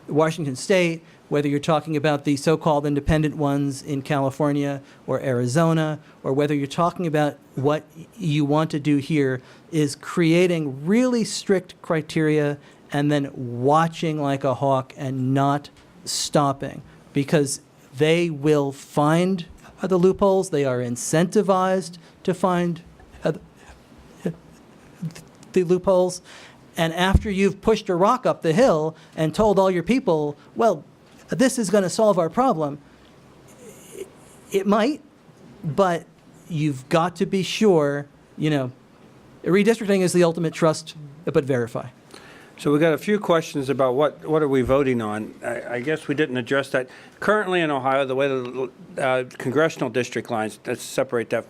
Washington State, whether you're talking about the so-called independent ones in California or Arizona, or whether you're talking about what you want to do here, is creating really strict criteria and then watching like a hawk and not stopping, because they will find the loopholes. They are incentivized to find the loopholes. And after you've pushed a rock up the hill and told all your people, well, this is going to solve our problem, it might, but you've got to be sure, redistricting is the ultimate trust but verify. So we got a few questions about what are we voting on. I guess we didn't address that. Currently in Ohio, the way the congressional district lines, let's separate that,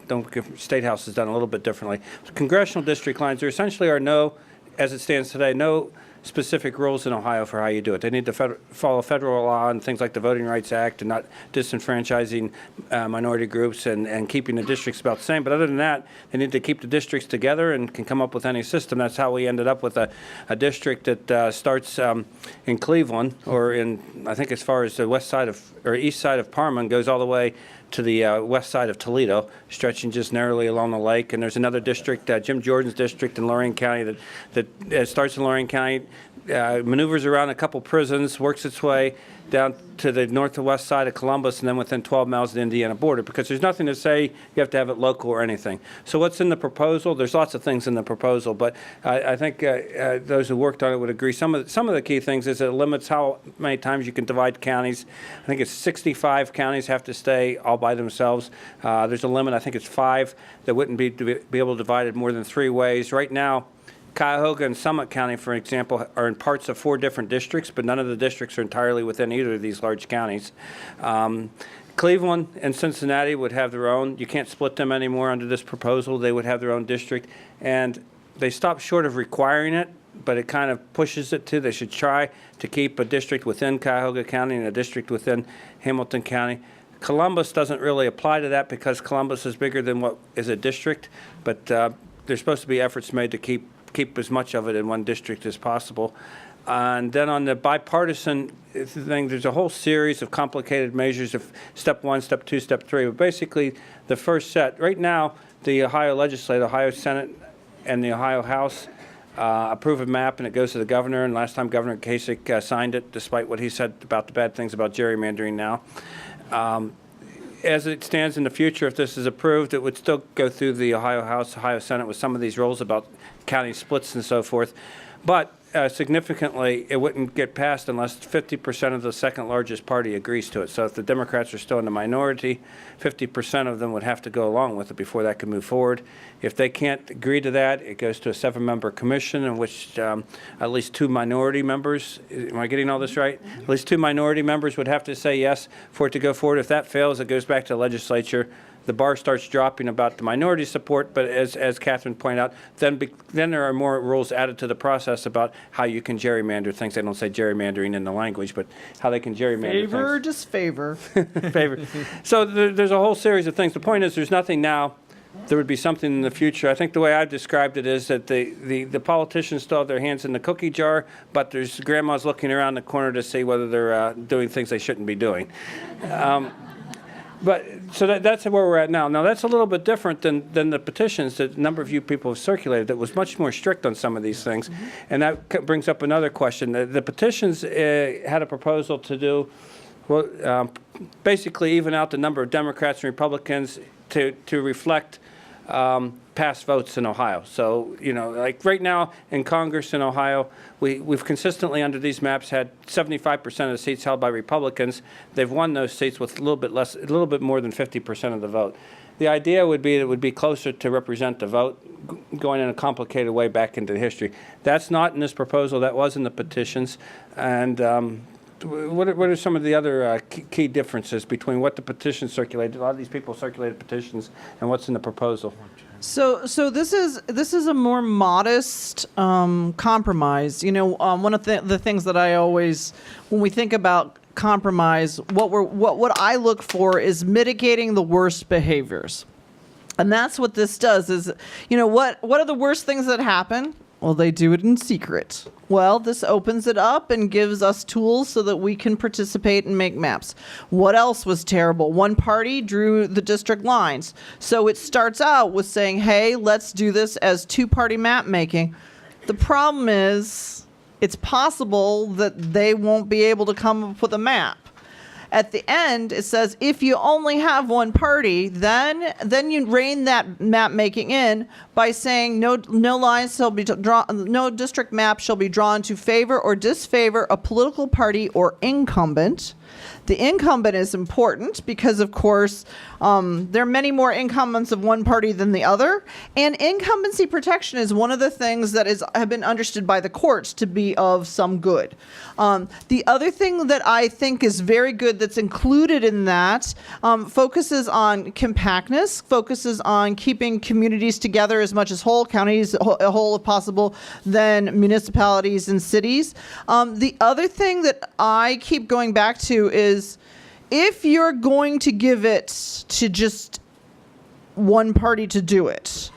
State House has done a little bit differently. Congressional district lines, there essentially are no, as it stands today, no specific rules in Ohio for how you do it. They need to follow federal law and things like the Voting Rights Act and not disenfranchising minority groups and keeping the districts about the same. But other than that, they need to keep the districts together and can come up with any system. That's how we ended up with a district that starts in Cleveland, or in, I think, as far as the west side of, or east side of Parma, and goes all the way to the west side of Toledo, stretching just narrowly along the lake. And there's another district, Jim Jordan's district in Lorain County, that starts in Lorain County, maneuvers around a couple prisons, works its way down to the north and west side of Columbus, and then within 12 miles of the Indiana border, because there's nothing to say you have to have it local or anything. So what's in the proposal? There's lots of things in the proposal, but I think those who worked on it would agree. Some of the key things is it limits how many times you can divide counties. I think it's 65 counties have to stay all by themselves. There's a limit, I think it's 5, that wouldn't be able to divide it more than 3 ways. Right now, Cuyahoga and Summit County, for example, are in parts of 4 different districts, but none of the districts are entirely within either of these large counties. Cleveland and Cincinnati would have their own. You can't split them anymore under this proposal. They would have their own district. And they stopped short of requiring it, but it kind of pushes it to. They should try to keep a district within Cuyahoga County and a district within Hamilton County. Columbus doesn't really apply to that because Columbus is bigger than what is a district, but there's supposed to be efforts made to keep as much of it in one district as possible. And then on the bipartisan thing, there's a whole series of complicated measures of step 1, step 2, step 3. But basically, the first set, right now, the Ohio legislature, the Ohio Senate and the Ohio House approve a map, and it goes to the governor. And last time, Governor Kasich signed it, despite what he said about the bad things about gerrymandering now. As it stands in the future, if this is approved, it would still go through the Ohio House, Ohio Senate with some of these rules about county splits and so forth. But significantly, it wouldn't get passed unless 50% of the second largest party agrees to it. So if the Democrats are still in the minority, 50% of them would have to go along with it before that could move forward. If they can't agree to that, it goes to a 7-member commission in which at least 2 minority members, am I getting all this right? At least 2 minority members would have to say yes for it to go forward. If that fails, it goes back to the legislature. The bar starts dropping about the minority support, but as Catherine pointed out, then there are more rules added to the process about how you can gerrymander things. They don't say gerrymandering in the language, but how they can gerrymander Favor or things. disfavor? Favor. So there's a whole series of things. The point is there's nothing now. There would be something in the future. I think the way I've described it is that the politicians still have their hands in the cookie jar, but there's grandmas looking around the corner to see whether they're doing things they shouldn't be doing. But so that's where we're at now. Now that's a little bit different than the petitions that a number of you people have circulated. That was much more strict on some of these things, and that brings up another question. The petitions had a proposal to do, well, basically even out the number of Democrats and Republicans to reflect past votes in Ohio. So, like right now in Congress in Ohio, we've consistently under these maps had 75% of the seats held by Republicans. They've won those seats with a little bit more than 50% of the vote. The idea would be that it would be closer to represent the vote, going in a complicated way back into history. That's not in this proposal. That was in the petitions. And what are some of the other key differences between what the petition circulated? A lot of these people circulated petitions, and what's in the proposal. So this is a more modest compromise. One of the things that I always, when we think about compromise, what I look for is mitigating the worst behaviors, and that's what this does. Is what are the worst things that happen? Well, they do it in secret. Well, this opens it up and gives us tools so that we can participate and make maps. What else was terrible? One party drew the district lines. So it starts out with saying, hey, let's do this as two-party map making. The problem is it's possible that they won't be able to come up with a map. At the end, it says if you only have one party, then you rein that map making in by saying no lines shall be drawn, no district map shall be drawn to favor or disfavor a political party or incumbent. The incumbent is important because, of course, there are many more incumbents of one party than the other, and incumbency protection is one of the things that have been understood by the courts to be of some good. The other thing that I think is very good that's included in that focuses on compactness, focuses on keeping communities together as much as whole, counties whole if possible, than municipalities and cities. The other thing that I keep going back to is if you're going to give it to just one party to do it,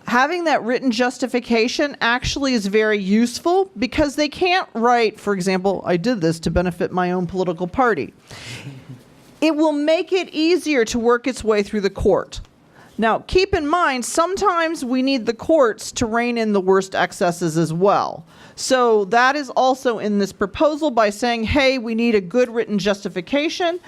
having that written justification actually is very useful because they can't write, for example, I did this to benefit my own political party. It will make it easier to work its way through the court. Now, keep in mind, sometimes we need the courts to rein in the worst excesses as well. So that is also in this proposal by saying, hey, we need a good written justification.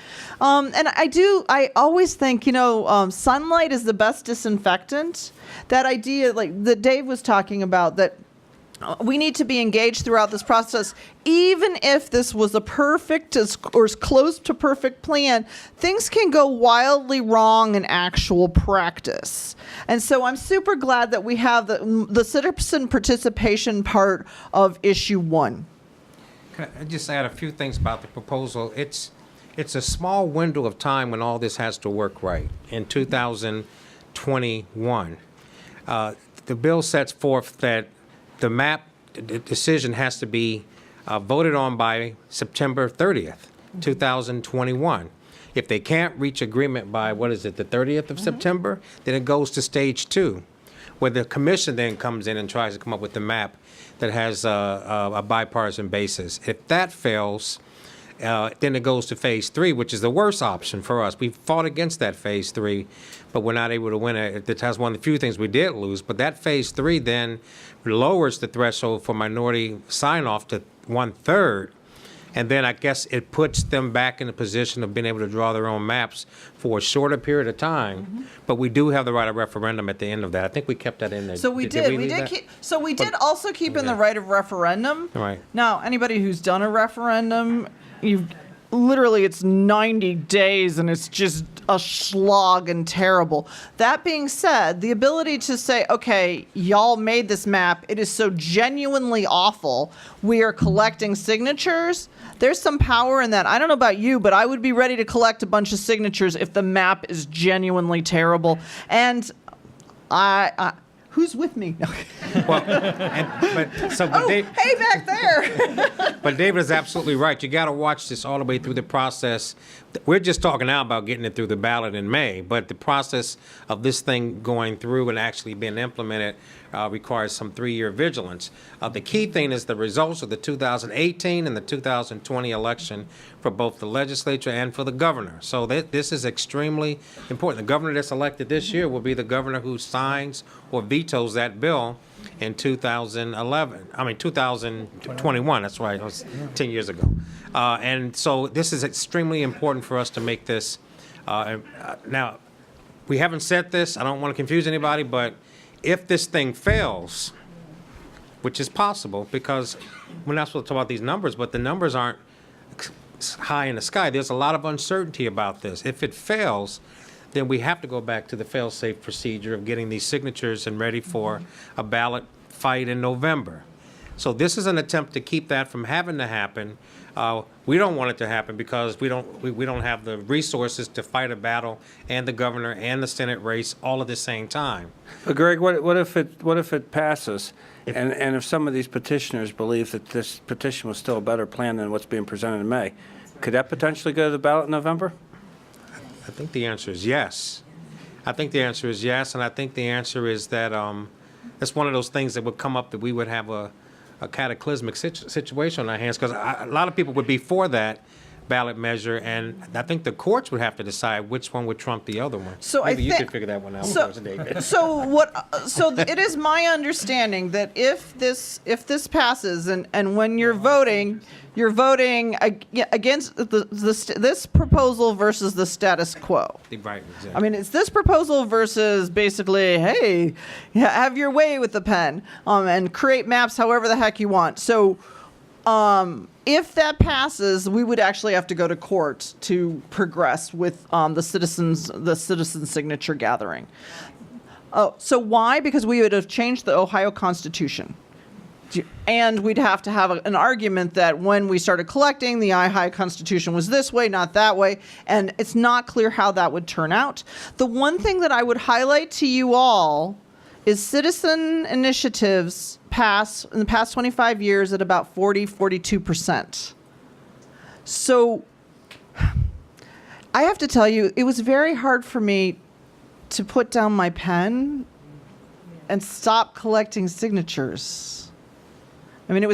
And I always think, sunlight is the best disinfectant. That idea, like that Dave was talking about, that we need to be engaged throughout this process. Even if this was a perfect or as close to perfect plan, things can go wildly wrong in actual practice. And so I'm super glad that we have the citizen participation part of issue 1. Can I just add a few things about the proposal? It's a small window of time when all this has to work right. In 2021, the bill sets forth that the map decision has to be voted on by September 30th, 2021. If they can't reach agreement by, the 30th of September, then it goes to stage 2, where the commission then comes in and tries to come up with the map that has a bipartisan basis. If that fails, then it goes to phase 3, which is the worst option for us. We fought against that phase 3, but we're not able to win it. That's one of the few things we did lose. But that phase 3 then lowers the threshold for minority sign-off to 1/3. And then I guess it puts them back in a position of being able to draw their own maps for a shorter period of time. But we do have the right of referendum at the end of that. I think we kept that in there. So we did. We did also keep in the right of referendum. Right. Now, anybody who's done a referendum, it's 90 days and it's just a slog and terrible. That being said, the ability to say, okay, y'all made this map, it is so genuinely awful, we are collecting signatures. There's some power in that. I don't know about you, but I would be ready to collect a bunch of signatures if the map is genuinely terrible. And who's with me? Dave, hey, back there. But David is absolutely right. You got to watch this all the way through the process. We're just talking now about getting it through the ballot in May, but the process of this thing going through and actually being implemented requires some 3-year vigilance. The key thing is the results of the 2018 and the 2020 election for both the legislature and for the governor. So this is extremely important. The governor that's elected this year will be the governor who signs or vetoes that bill in 2021. That's right. It was 10 years ago. And so this is extremely important for us to make this. Now, we haven't said this. I don't want to confuse anybody, but if this thing fails, which is possible because we're not supposed to talk about these numbers, but the numbers aren't high in the sky. There's a lot of uncertainty about this. If it fails, then we have to go back to the fail-safe procedure of getting these signatures and ready for a ballot fight in November. So this is an attempt to keep that from having to happen. We don't want it to happen because we don't have the resources to fight a battle and the governor and the Senate race all at the same time. But Greg, what if it passes, and if some of these petitioners believe that this petition was still a better plan than what's being presented in May, could that potentially go to the ballot in November? I think the answer is yes. I think the answer is yes, and I think the answer is that it's one of those things that would come up that we would have a cataclysmic situation on our hands, because a lot of people would be for that ballot measure, and I think the courts would have to decide which one would trump the other one. So Maybe I you think, could figure that one out so, first, David. so it is my understanding that if this passes, and when you're voting against this proposal versus the status quo. Right, exactly. I mean, it's this proposal versus basically, hey, have your way with the pen, and create maps however the heck you want. So, if that passes, we would actually have to go to court to progress with the citizen signature gathering. Oh, so why? Because we would have changed the Ohio Constitution. And we'd have to have an argument that when we started collecting, the Ohio Constitution was this way, not that way, and it's not clear how that would turn out. The one thing that I would highlight to you all is citizen initiatives pass in the past 25 years at about 42%. So I have to tell you, it was very hard for me to put down my pen and stop collecting signatures. I mean,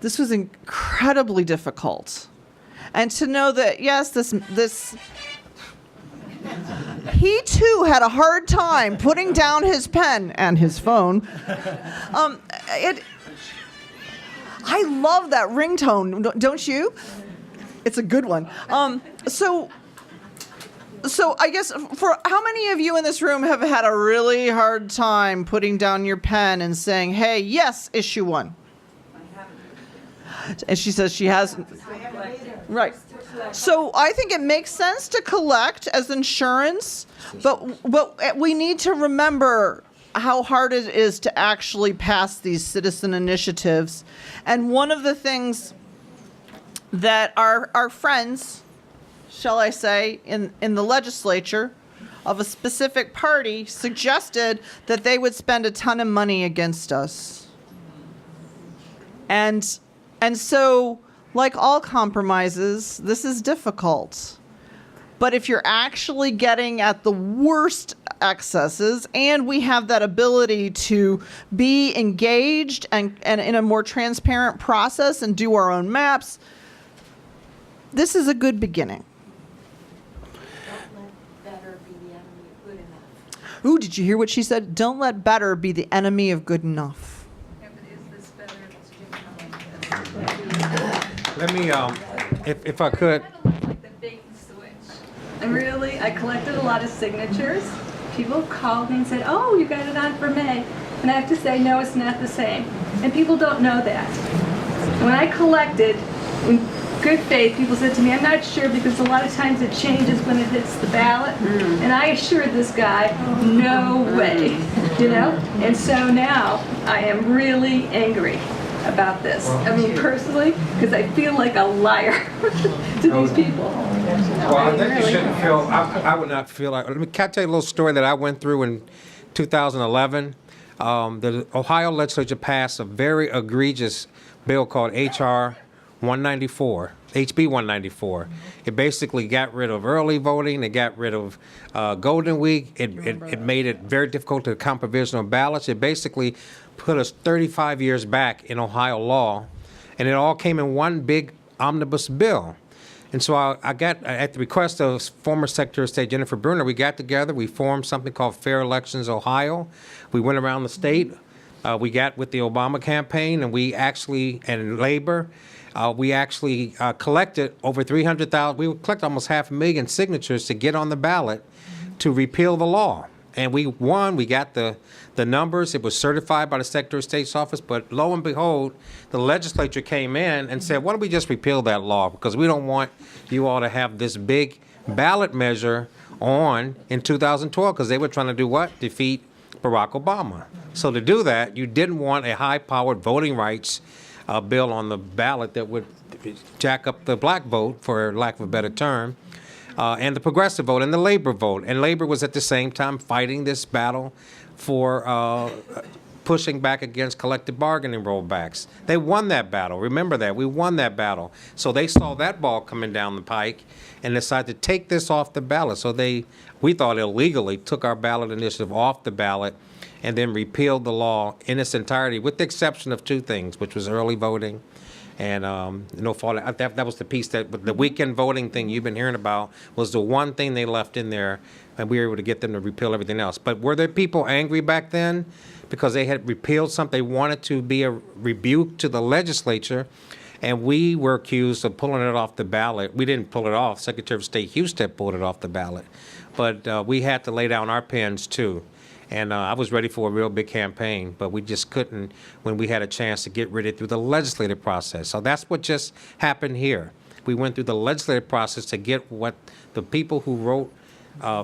this was incredibly difficult. And to know that, yes, this he too had a hard time putting down his pen and his phone. I love that ringtone, don't you? It's a good one. So I guess, for how many of you in this room have had a really hard time putting down your pen and saying, hey, yes, issue one? And she says she hasn't. Right. So I think it makes sense to collect as insurance, but we need to remember how hard it is to actually pass these citizen initiatives. And one of the things that our friends, shall I say, in the legislature of a specific party suggested that they would spend a ton of money against us. And so, like all compromises, this is difficult. But if you're actually getting at the worst excesses, and we have that ability to be engaged and in a more transparent process and do our own maps, this is a good beginning. Ooh, did you hear what she said? Don't let better be the enemy of good enough. Let me, if I could. Like the bait and switch. And really, I collected a lot of signatures. People called me and said, oh, you got it on for May. And I have to say, no, it's not the same. And people don't know that. When I collected, in good faith, people said to me, I'm not sure because a lot of times it changes when it hits the ballot. And I assured this guy, no way, you know? And so now I am really angry about this. I mean, personally, because I feel like a liar to these people. Well, I think you shouldn't feel, I would not feel like, can I tell you a little story that I went through in 2011? The Ohio legislature passed a very egregious bill called H.B. 194. It basically got rid of early voting. It got rid of Golden Week. It made it very difficult to count provisional ballots. It basically put us 35 years back in Ohio law, and it all came in one big omnibus bill. And so I got, at the request of former Secretary of State Jennifer Brunner, we got together, we formed something called Fair Elections Ohio. We went around the state. We got with the Obama campaign, and we actually, and Labor, we actually collected over 300,000, we collected almost 500,000 signatures to get on the ballot to repeal the law. And we won, we got the numbers, it was certified by the Secretary of State's office, but lo and behold, the legislature came in and said, why don't we just repeal that law? Because we don't want you all to have this big ballot measure on in 2012, because they were trying to do what? Defeat Barack Obama. So to do that, you didn't want a high-powered voting rights bill on the ballot that would jack up the black vote, for lack of a better term, and the progressive vote and the labor vote. And labor was at the same time fighting this battle for pushing back against collective bargaining rollbacks. They won that battle. Remember that. We won that battle. So they saw that ball coming down the pike and decided to take this off the ballot. So we thought illegally, took our ballot initiative off the ballot and then repealed the law in its entirety, with the exception of two things, which was early voting and no fault. That was the piece that the weekend voting thing you've been hearing about was the one thing they left in there, and we were able to get them to repeal everything else. But were there people angry back then because they had repealed something? They wanted to be a rebuke to the legislature, and we were accused of pulling it off the ballot. We didn't pull it off. Secretary of State Houston pulled it off the ballot. But we had to lay down our pens, too. And I was ready for a real big campaign, but we just couldn't when we had a chance to get rid of it through the legislative process. So that's what just happened here. We went through the legislative process to get what the people who wrote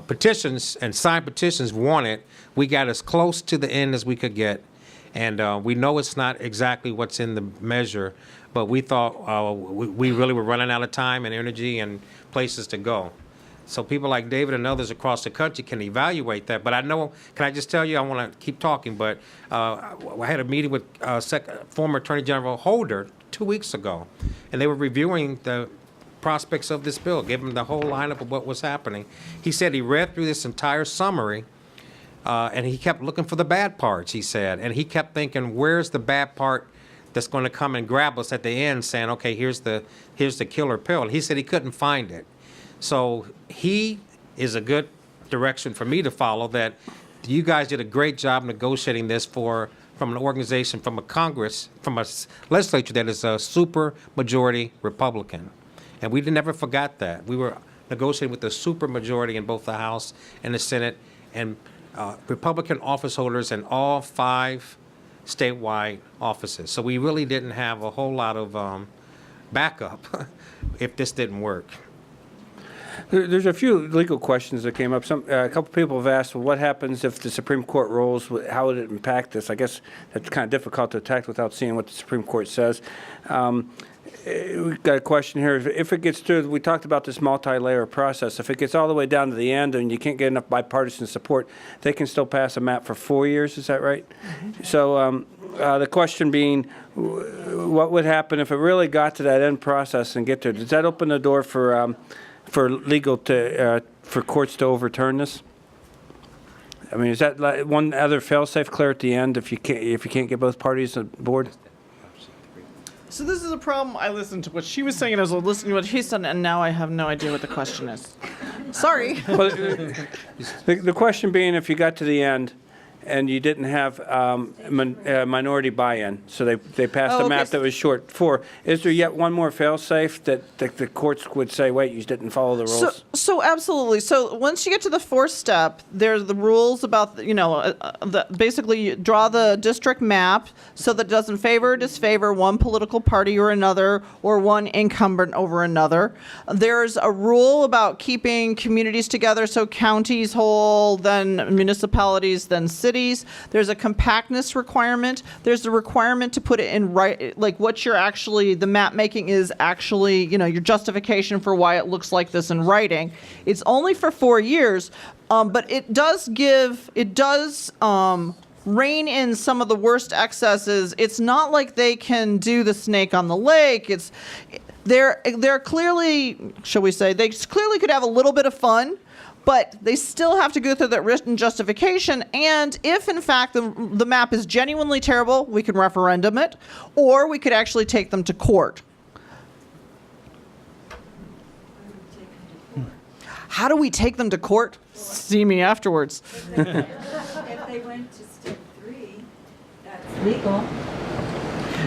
petitions and signed petitions wanted. We got as close to the end as we could get. And we know it's not exactly what's in the measure, but we thought we really were running out of time and energy and places to go. So people like David and others across the country can evaluate that. But I know, can I just tell you, I want to keep talking, but I had a meeting with former Attorney General Holder 2 weeks ago, and they were reviewing the prospects of this bill, gave him the whole lineup of what was happening. He said he read through this entire summary, and he kept looking for the bad parts, he said. And he kept thinking, where's the bad part that's going to come and grab us at the end, saying, okay, here's the killer pill. And he said he couldn't find it. So he is a good direction for me to follow, that you guys did a great job negotiating this from an organization, from a Congress, from a legislature that is a super majority Republican. And we never forgot that. We were negotiating with the super majority in both the House and the Senate, and Republican office holders in all 5 statewide offices. So we really didn't have a whole lot of backup if this didn't work. There's a few legal questions that came up. A couple people have asked, well, what happens if the Supreme Court rules? How would it impact this? I guess that's kind of difficult to attack without seeing what the Supreme Court says. We've got a question here. If it gets through, we talked about this multi-layer process. If it gets all the way down to the end and you can't get enough bipartisan support, they can still pass a map for 4 years. Is that right? Mm-hmm. So the question being, what would happen if it really got to that end process and get there? Does that open the door for courts to overturn this? I mean, is that like one other fail-safe clear at the end if you can't get both parties on board? So this is a problem. I listened to what she was saying, and I was listening to what he said, and now I have no idea what the question is. Sorry. Well, the question being, if you got to the end and you didn't have minority buy-in, so they passed a map that was short 4. Is there yet one more fail-safe that the courts would say, wait, you didn't follow the rules? So absolutely. So once you get to the 4th step, there's the rules about, basically you draw the district map so that it doesn't favor or disfavor one political party or another, or one incumbent over another. There's a rule about keeping communities together, so counties whole, then municipalities, then cities. There's a compactness requirement. There's a requirement to put it in like what you're actually, the map making is actually, your justification for why it looks like this in writing. It's only for 4 years, but it does rein in some of the worst excesses. It's not like they can do the snake on the lake. They're clearly, shall we say, they clearly could have a little bit of fun, but they still have to go through that written justification. And if, in fact, the map is genuinely terrible, we can referendum it, or we could actually take them to court. How do we take them to court? See me afterwards. If they went to step 3, that's legal.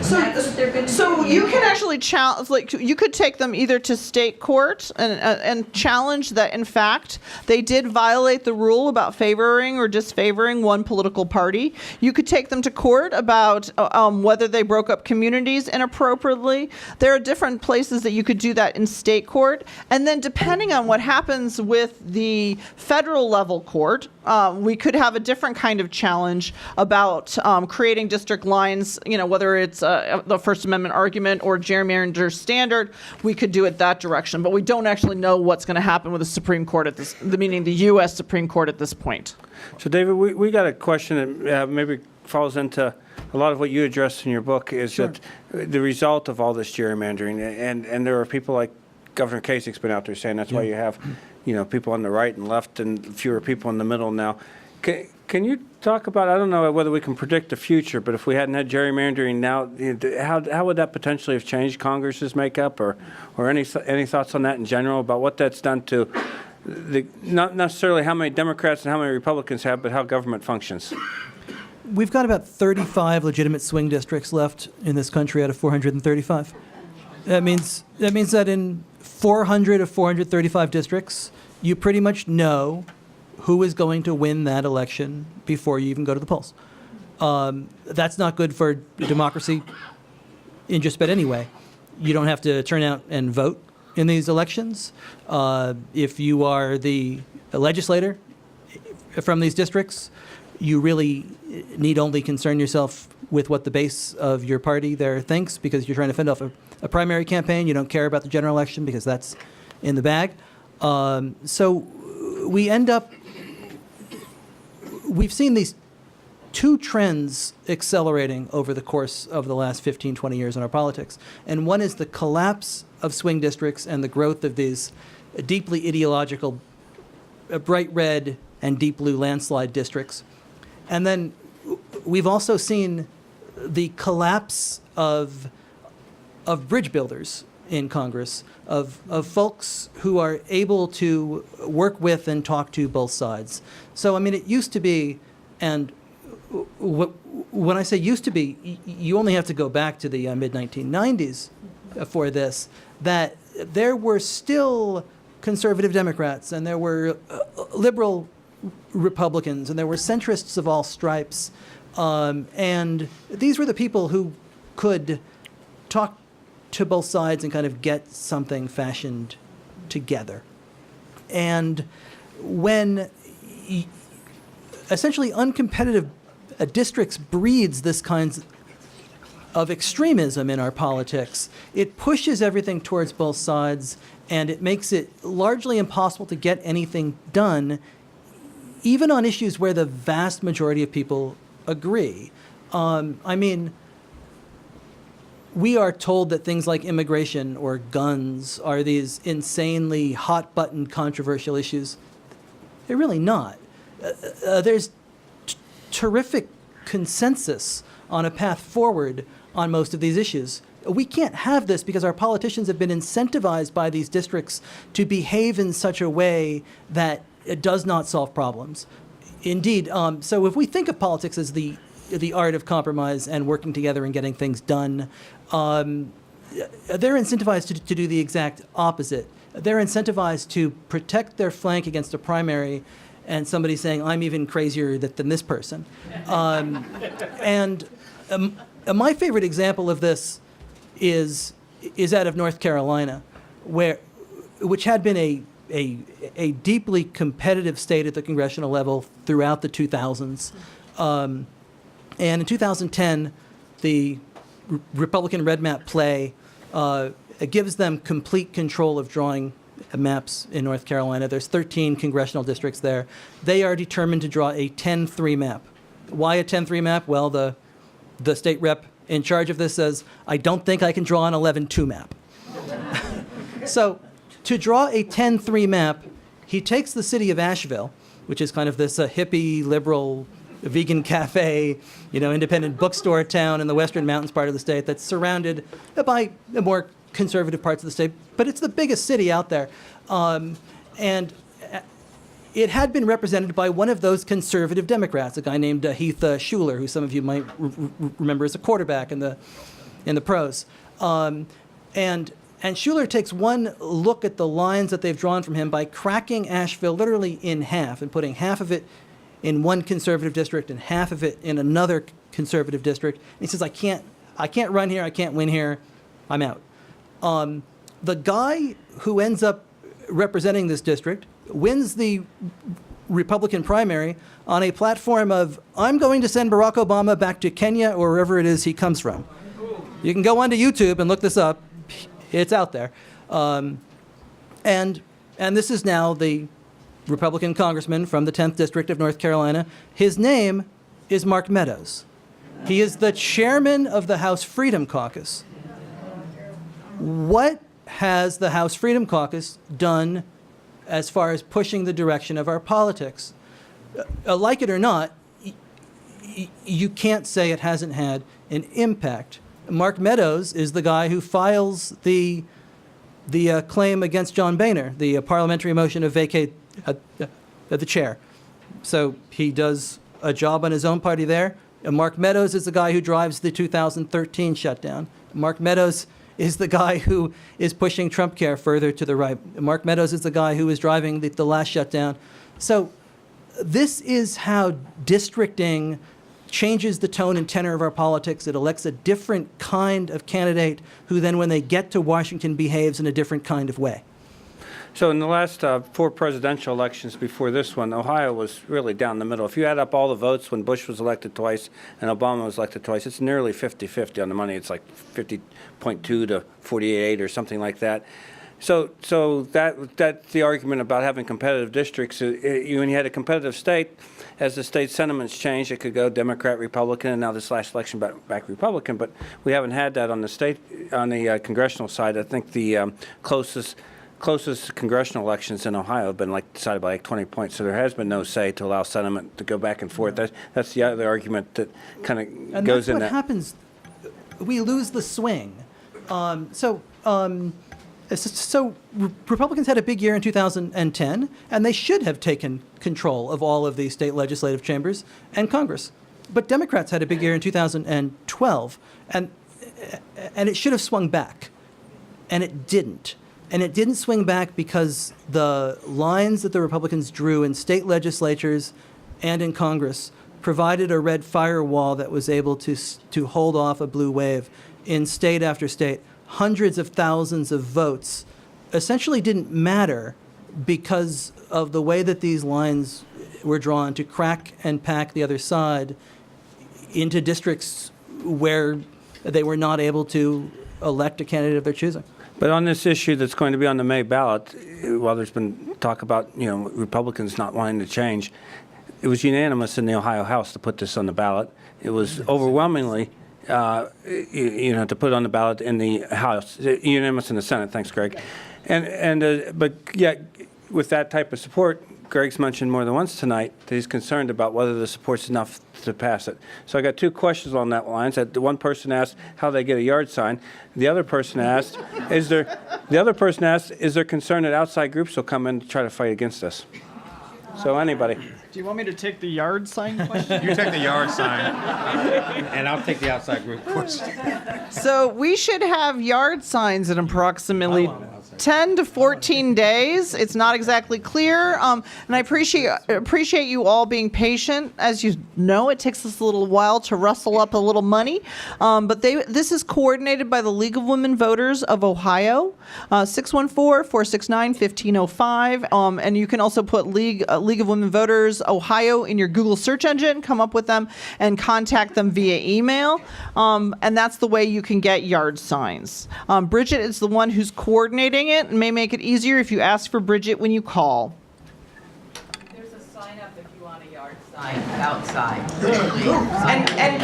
So you can actually challenge, like you could take them either to state court and challenge that, in fact, they did violate the rule about favoring or disfavoring one political party. You could take them to court about whether they broke up communities inappropriately. There are different places that you could do that in state court. And then depending on what happens with the federal level court, we could have a different kind of challenge about creating district lines, whether it's the First Amendment argument or gerrymander standard. We could do it that direction, but we don't actually know what's going to happen with the Supreme Court meaning the U.S. Supreme Court at this point. So, David, we got a question that maybe falls into a lot of what you addressed in your book, is that the result of all this gerrymandering, and there are people like Governor Kasich's been out there saying that's why you have, people on the right and left and fewer people in the middle now. Can Can you talk about, I don't know whether we can predict the future, but if we hadn't had gerrymandering now, how would that potentially have changed Congress's makeup, or any thoughts on that in general about what that's done to not necessarily how many Democrats and how many Republicans have, but how government functions? We've got about 35 legitimate swing districts left in this country out of 435. That means that in 400 of 435 districts, you pretty much know who is going to win that election before you even go to the polls. That's not good for democracy in just about any way. You don't have to turn out and vote in these elections. If you are the legislator from these districts, you really need only concern yourself with what the base of your party there thinks, because you're trying to fend off a primary campaign. You don't care about the general election because that's in the bag. So we end up, we've seen these two trends accelerating over the course of the last 15, 20 years in our politics. And one is the collapse of swing districts and the growth of these deeply ideological, bright red and deep blue landslide districts. And then we've also seen the collapse of bridge builders in Congress, of folks who are able to work with and talk to both sides. So, I mean, it used to be, and when I say used to be, you only have to go back to the mid-1990s for this, that there were still conservative Democrats, and there were liberal Republicans, and there were centrists of all stripes. And these were the people who could talk to both sides and kind of get something fashioned together. And when essentially uncompetitive districts breeds this kinds of extremism in our politics, it pushes everything towards both sides, and it makes it largely impossible to get anything done, even on issues where the vast majority of people agree. I mean, we are told that things like immigration or guns are these insanely hot-button controversial issues. They're really not. There's terrific consensus on a path forward on most of these issues. We can't have this because our politicians have been incentivized by these districts to behave in such a way that it does not solve problems. Indeed, so if we think of politics as the art of compromise and working together and getting things done, they're incentivized to do the exact opposite. They're incentivized to protect their flank against a primary and somebody saying, I'm even crazier than this person. And my favorite example of this is out of North Carolina, which had been a deeply competitive state at the congressional level throughout the 2000s. And in 2010, the Republican red map play gives them complete control of drawing maps in North Carolina. There's 13 congressional districts there. They are determined to draw a 10-3 map. Why a 10-3 map? Well, the state rep in charge of this says, I don't think I can draw an 11-2 map. So to draw a 10-3 map, he takes the city of Asheville, which is kind of this hippie, liberal, vegan cafe, independent bookstore town in the western mountains part of the state that's surrounded by the more conservative parts of the state, but it's the biggest city out there. And it had been represented by one of those conservative Democrats, a guy named Heath Schuler, who some of you might remember as a quarterback in the pros. And Schuler takes one look at the lines that they've drawn from him by cracking Asheville literally in half and putting half of it in one conservative district and half of it in another conservative district. And he says, I can't run here, I can't win here, I'm out. The guy who ends up representing this district wins the Republican primary on a platform of, I'm going to send Barack Obama back to Kenya or wherever it is he comes from. You can go onto YouTube and look this up. It's out there. And this is now the Republican congressman from the 10th District of North Carolina. His name is Mark Meadows. He is the chairman of the House Freedom Caucus. What has the House Freedom Caucus done as far as pushing the direction of our politics? Like it or not, you can't say it hasn't had an impact. Mark Meadows is the guy who files the claim against John Boehner, the parliamentary motion to vacate the chair. So he does a job on his own party there. And Mark Meadows is the guy who drives the 2013 shutdown. Mark Meadows is the guy who is pushing Trump care further to the right. Mark Meadows is the guy who is driving the last shutdown. So this is how districting changes the tone and tenor of our politics. It elects a different kind of candidate who then, when they get to Washington, behaves in a different kind of way. So in the last 4 presidential elections before this one, Ohio was really down the middle. If you add up all the votes when Bush was elected twice and Obama was elected twice, it's nearly 50-50 on the money. It's like 50.2 to 48 or something like that. So that's the argument about having competitive districts. When you had a competitive state, as the state sentiments changed, it could go Democrat, Republican, and now this last election back Republican. But we haven't had that on the congressional side. I think the closest congressional elections in Ohio have been decided by 20 points. So there has been no say to allow sentiment to go back and forth. That's the other argument that kind of goes in that. And that's what happens. We lose the swing. So Republicans had a big year in 2010, and they should have taken control of all of the state legislative chambers and Congress. But Democrats had a big year in 2012, and it should have swung back, and it didn't. And it didn't swing back because the lines that the Republicans drew in state legislatures and in Congress provided a red firewall that was able to hold off a blue wave in state after state. Hundreds of thousands of votes essentially didn't matter because of the way that these lines were drawn to crack and pack the other side into districts where they were not able to elect a candidate of their choosing. But on this issue that's going to be on the May ballot, while there's been talk about Republicans not wanting to change, it was unanimous in the Ohio House to put this on the ballot. It was overwhelmingly, to put it on the ballot in the House, unanimous in the Senate. Thanks, Greg. But yet, with that type of support, Greg's mentioned more than once tonight that he's concerned about whether the support's enough to pass it. So I got 2 questions on that line. That one person asked how they get a yard sign. The other person asked, is there concern that outside groups will come in to try to fight against this? So anybody. Do you want me to take the yard sign question? You take the yard sign, and I'll take the outside group question. So we should have yard signs in approximately 10 to 14 days. It's not exactly clear, and I appreciate you all being patient. As you know, it takes us a little while to rustle up a little money, but this is coordinated by the League of Women Voters of Ohio, 614-469-1505, and you can also put League of Women Voters Ohio in your Google search engine, come up with them, and contact them via email, and that's the way you can get yard signs. Bridget is the one who's coordinating it, and may make it easier if you ask for Bridget when you call. There's a sign up if you want a yard sign outside. And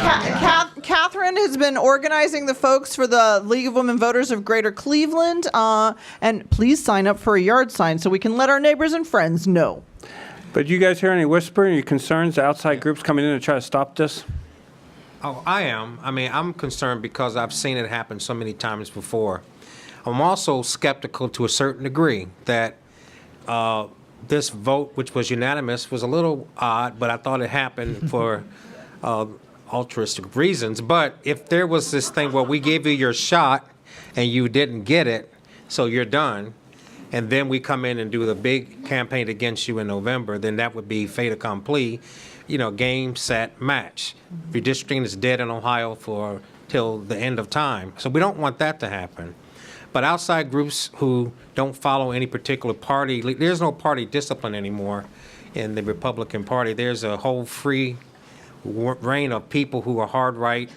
Catherine has been organizing the folks for the League of Women Voters of Greater Cleveland, and please sign up for a yard sign so we can let our neighbors and friends know. But you guys hear any whispering, any concerns, outside groups coming in to try to stop this? Oh, I am. I mean, I'm concerned because I've seen it happen so many times before. I'm also skeptical to a certain degree that this vote, which was unanimous, was a little odd, but I thought it happened for altruistic reasons. But if there was this thing where we gave you your shot and you didn't get it, so you're done, and then we come in and do the big campaign against you in November, then that would be fait accompli, game, set, match. Redistricting is dead in Ohio till the end of time. So we don't want that to happen. But outside groups who don't follow any particular party, there's no party discipline anymore in the Republican Party. There's a whole free reign of people who are hard right,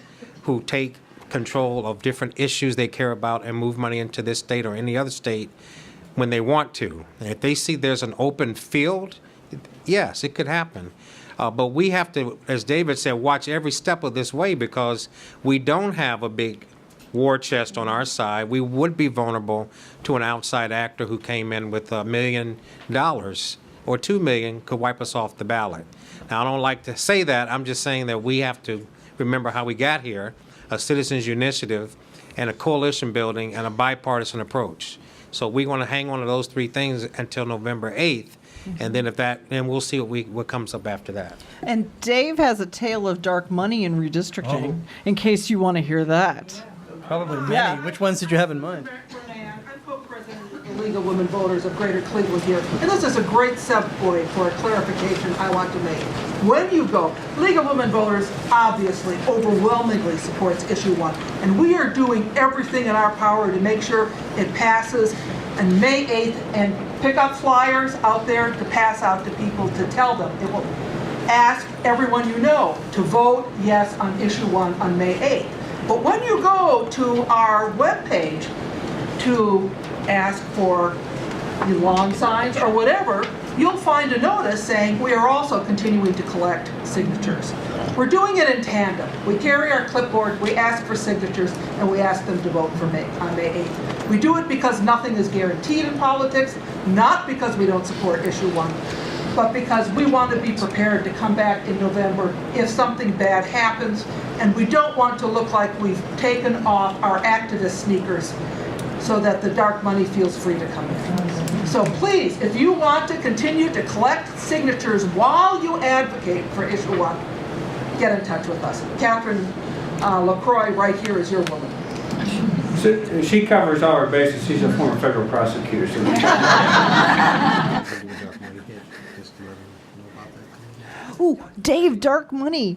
who take control of different issues they care about and move money into this state or any other state when they want to. And if they see there's an open field, yes, it could happen. But we have to, as David said, watch every step of this way because we don't have a big war chest on our side. We would be vulnerable to an outside actor who came in with $1 million or 2 million could wipe us off the ballot. Now, I don't like to say that. I'm just saying that we have to remember how we got here, a citizens' initiative and a coalition building and a bipartisan approach. So we want to hang on to those three things until November 8th. And then then we'll see what comes up after that. And Dave has a tale of dark money in redistricting, in case you want to hear that. Probably many. Yeah. Which ones did you have in mind? I'm co-president of the League of Women Voters of Greater Cleveland here. And this is a great subpoint for a clarification I want to make. When you go, League of Women Voters obviously overwhelmingly supports issue 1. And we are doing everything in our power to make sure it passes on May 8th and pick up flyers out there to pass out to people to tell them. It will ask everyone you know to vote yes on issue 1 on May 8th. But when you go to our webpage to ask for the lawn signs or whatever, you'll find a notice saying we are also continuing to collect signatures. We're doing it in tandem. We carry our clipboard, we ask for signatures, and we ask them to vote for on May 8th. We do it because nothing is guaranteed in politics, not because we don't support issue 1, but because we want to be prepared to come back in November if something bad happens, and we don't want to look like we've taken off our activist sneakers so that the dark money feels free to come in. So please, if you want to continue to collect signatures while you advocate for issue 1, get in touch with us. Catherine LaCroix right here is your woman. So she covers all our bases. She's a former federal prosecutor. So Ooh, Dave, dark money.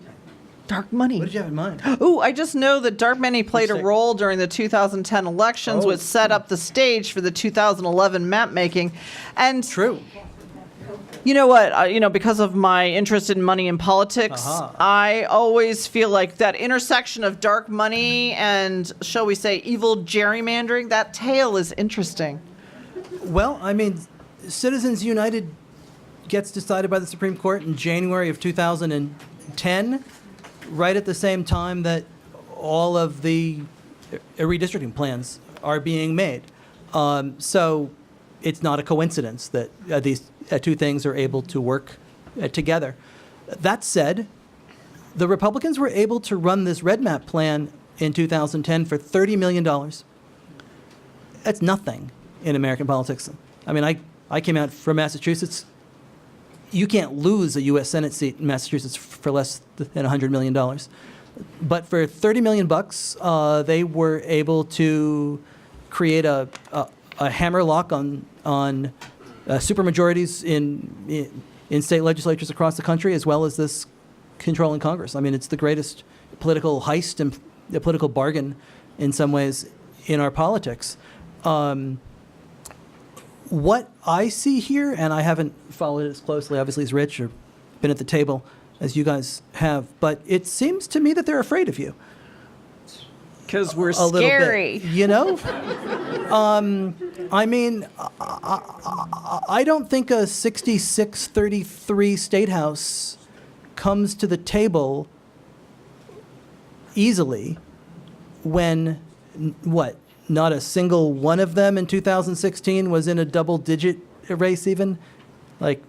Dark money. What did you have in mind? Ooh, I just know that dark money played a Let's see. role during the 2010 elections, which set up the stage for the 2011 map making. And True. you know what? Because of my interest in money and politics, Uh-huh. I always feel like that intersection of dark money and, shall we say, evil gerrymandering, that tale is interesting. Well, I mean, Citizens United gets decided by the Supreme Court in January of 2010, right at the same time that all of the redistricting plans are being made. So it's not a coincidence that these two things are able to work together. That said, the Republicans were able to run this red map plan in 2010 for $30 million. That's nothing in American politics. I mean, I came out from Massachusetts. You can't lose a U.S. Senate seat in Massachusetts for less than $100 million. But for $30 million, they were able to create a hammerlock on supermajorities in state legislatures across the country, as well as this controlling Congress. I mean, it's the greatest political heist and the political bargain in some ways in our politics. What I see here, and I haven't followed it as closely, obviously, as Rich or been at the table as you guys have, but it seems to me that they're afraid of you. Because we're A little bit, scary. you know? I mean, I don't think a 66-33 state house comes to the table easily when, what, not a single one of them in 2016 was in a double-digit race even? Like,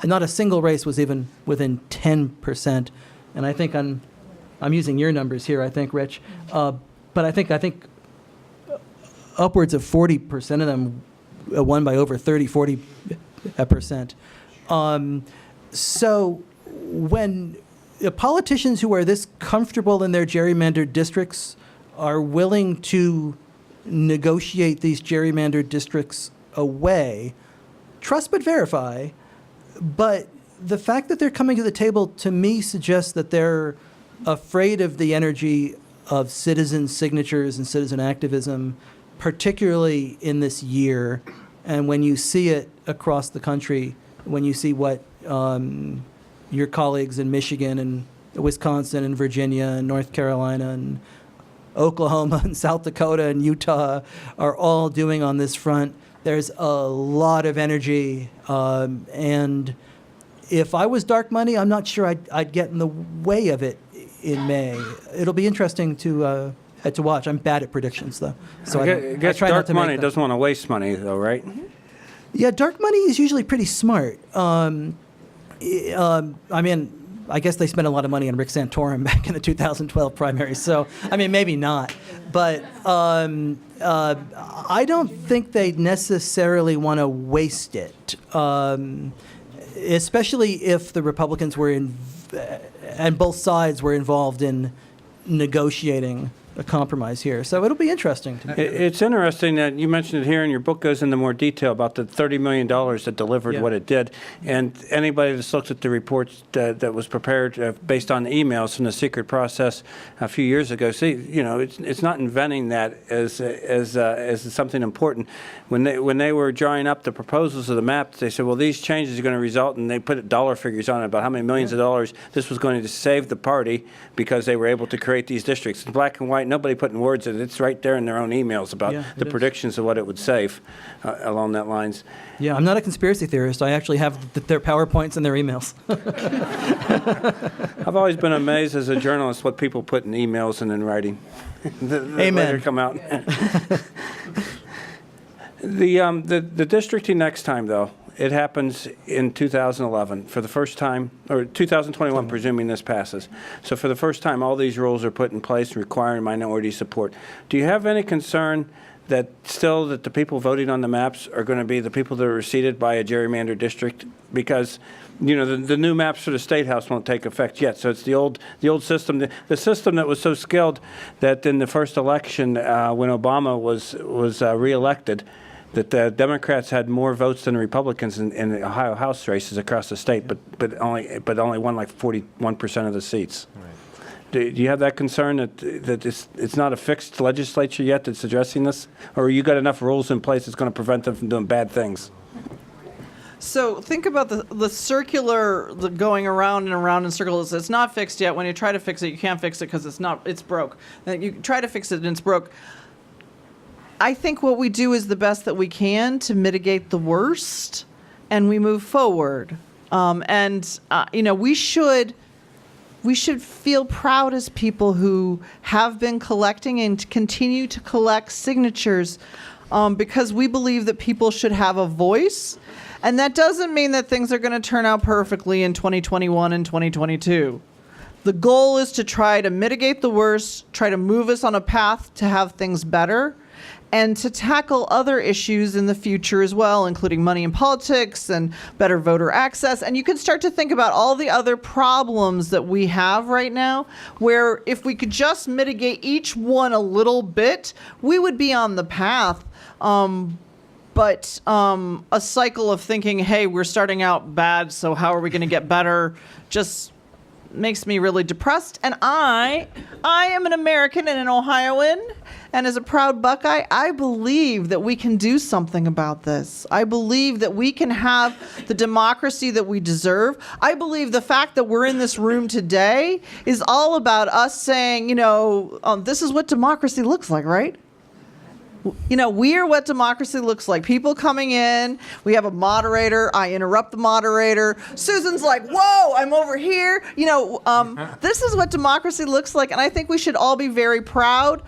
not a single race was even within 10%. And I think I'm using your numbers here, I think, Rich. But I think upwards of 40% of them won by over 40%. So when politicians who are this comfortable in their gerrymandered districts are willing to negotiate these gerrymandered districts away, trust but verify, but the fact that they're coming to the table to me suggests that they're afraid of the energy of citizen signatures and citizen activism, particularly in this year. And when you see it across the country, when you see what your colleagues in Michigan and Wisconsin and Virginia and North Carolina and Oklahoma and South Dakota and Utah are all doing on this front, there's a lot of energy. And if I was dark money, I'm not sure I'd get in the way of it in May. It'll be interesting to watch. I'm bad at predictions, though. So I guess try not dark to make money them. doesn't want to waste money, though, right? Yeah, dark money is usually pretty smart. I mean, I guess they spent a lot of money on Rick Santorum back in the 2012 primaries, so, I mean, maybe not. But I don't think they necessarily want to waste it, especially if the Republicans were and both sides were involved in negotiating a compromise here. So it'll be interesting to me. It's interesting that you mentioned it here, and your book goes into more detail about the $30 million that delivered what it did. And anybody that's looked at the reports that was prepared based on emails from the secret process a few years ago, see, you know, it's not inventing that as something important. When they were drawing up the proposals of the map, they said, well, these changes are going to result, and they put dollar figures on it about how many millions of dollars this was going to save the party because they were able to create these districts. In black and white, nobody put in words in it. It's right there in their own emails about the predictions of what it would save along that lines. Yeah, I'm not a conspiracy theorist. I actually have their PowerPoints and their emails. I've always been amazed as a journalist what people put in emails and in writing. Amen. Later come out. The districting next time, though, it happens in 2011 for the first time, or 2021, presuming this passes. So for the first time, all these rules are put in place requiring minority support. Do you have any concern that still that the people voting on the maps are going to be the people that are seated by a gerrymandered district? Because, you know, the new maps for the State House won't take effect yet. So it's the old system, the system that was so skilled that in the first election when Obama was reelected, that the Democrats had more votes than the Republicans in the Ohio House races across the state, but only won like 41% of the seats. Right. Do you have that concern that it's not a fixed legislature yet that's addressing this, or you got enough rules in place that's going to prevent them from doing bad things? So think about the going around and around in circles. It's not fixed yet. When you try to fix it, you can't fix it because it's broke. And you try to fix it and it's broke. I think what we do is the best that we can to mitigate the worst, and we move forward. You know, we should feel proud as people who have been collecting and continue to collect signatures, because we believe that people should have a voice. And that doesn't mean that things are going to turn out perfectly in 2021 and 2022. The goal is to try to mitigate the worst, try to move us on a path to have things better, and to tackle other issues in the future as well, including money in politics and better voter access. And you can start to think about all the other problems that we have right now, where if we could just mitigate each one a little bit, we would be on the path. But a cycle of thinking, hey, we're starting out bad, so how are we going to get better, just makes me really depressed. And I am an American and an Ohioan, and as a proud Buckeye, I believe that we can do something about this. I believe that we can have the democracy that we deserve. I believe the fact that we're in this room today is all about us saying, you know, this is what democracy looks like, right? You know, we are what democracy looks like. People coming in, we have a moderator, I interrupt the moderator. Susan's like, whoa, I'm over here. You know, this is what democracy looks like, and I think we should all be very proud.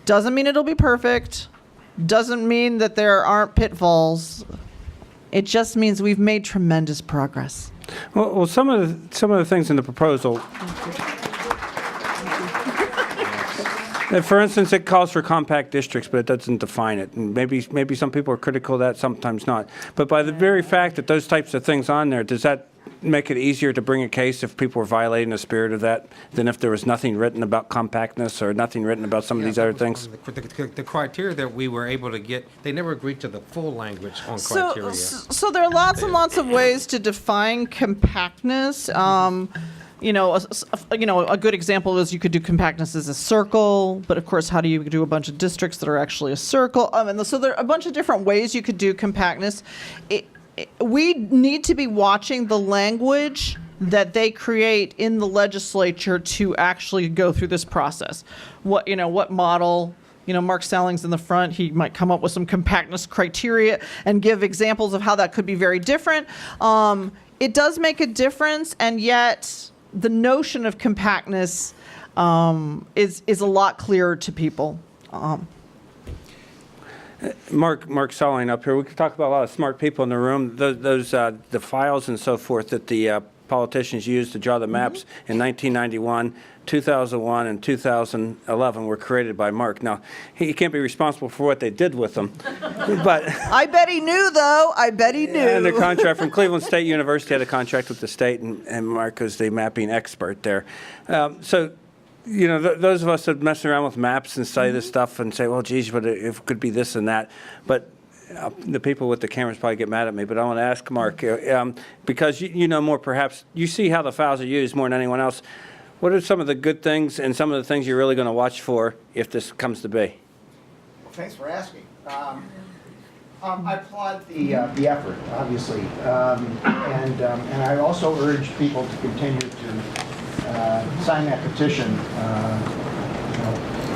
Doesn't mean it'll be perfect. Doesn't mean that there aren't pitfalls. It just means we've made tremendous progress. Well, some of the things in the proposal. For instance, it calls for compact districts, but it doesn't define it. And maybe some people are critical of that, sometimes not. But by the very fact that those types of things on there, does that make it easier to bring a case if people were violating the spirit of that than if there was nothing written about compactness or nothing written about some of these other things? The criteria that we were able to get, they never agreed to the full language on criteria. So there are lots and lots of ways to define compactness. You know, a good example is you could do compactness as a circle, but of course, how do you do a bunch of districts that are actually a circle? So there are a bunch of different ways you could do compactness. We need to be watching the language that they create in the legislature to actually go through this process. What model? You know, Mark Salling's in the front. He might come up with some compactness criteria and give examples of how that could be very different. It does make a difference, and yet the notion of compactness is a lot clearer to people. Mark Selling up here. We could talk about a lot of smart people in the room. Those the files and so forth that the politicians used to draw the maps in 1991, 2001, and 2011 were created by Mark. Now, he can't be responsible for what they did with them, but I bet he knew, though. I bet he knew. and the contract from Cleveland State University had a contract with the state, and Mark was the mapping expert there. So, you know, those of us that mess around with maps and study this stuff and say, well, geez, but it could be this and that. But the people with the cameras probably get mad at me, but I want to ask Mark, because you know more perhaps, you see how the files are used more than anyone else. What are some of the good things and some of the things you're really going to watch for if this comes to be? Well, thanks for asking. I applaud the effort, obviously, and I also urge people to continue to sign that petition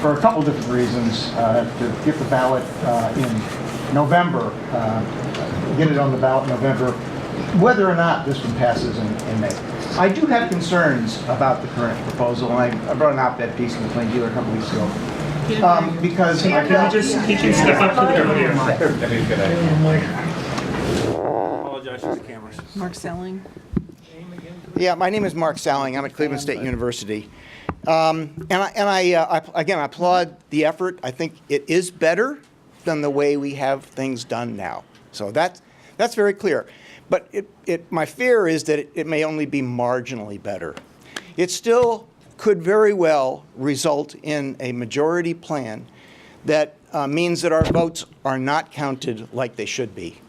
for a couple different reasons. To get the ballot in November, get it on the ballot in November, whether or not this one passes in May. I do have concerns about the current proposal, and I wrote an op-ed piece in the Plain Dealer a couple weeks ago. Because He can step up to the podium. Apologize for the cameras. Mark Selling. Yeah, my name is Mark Selling. I'm at Cleveland State University. I applaud the effort. I think it is better than the way we have things done now. So that's very clear. But my fear is that it may only be marginally better. It still could very well result in a majority plan that means that our votes are not counted like they should be.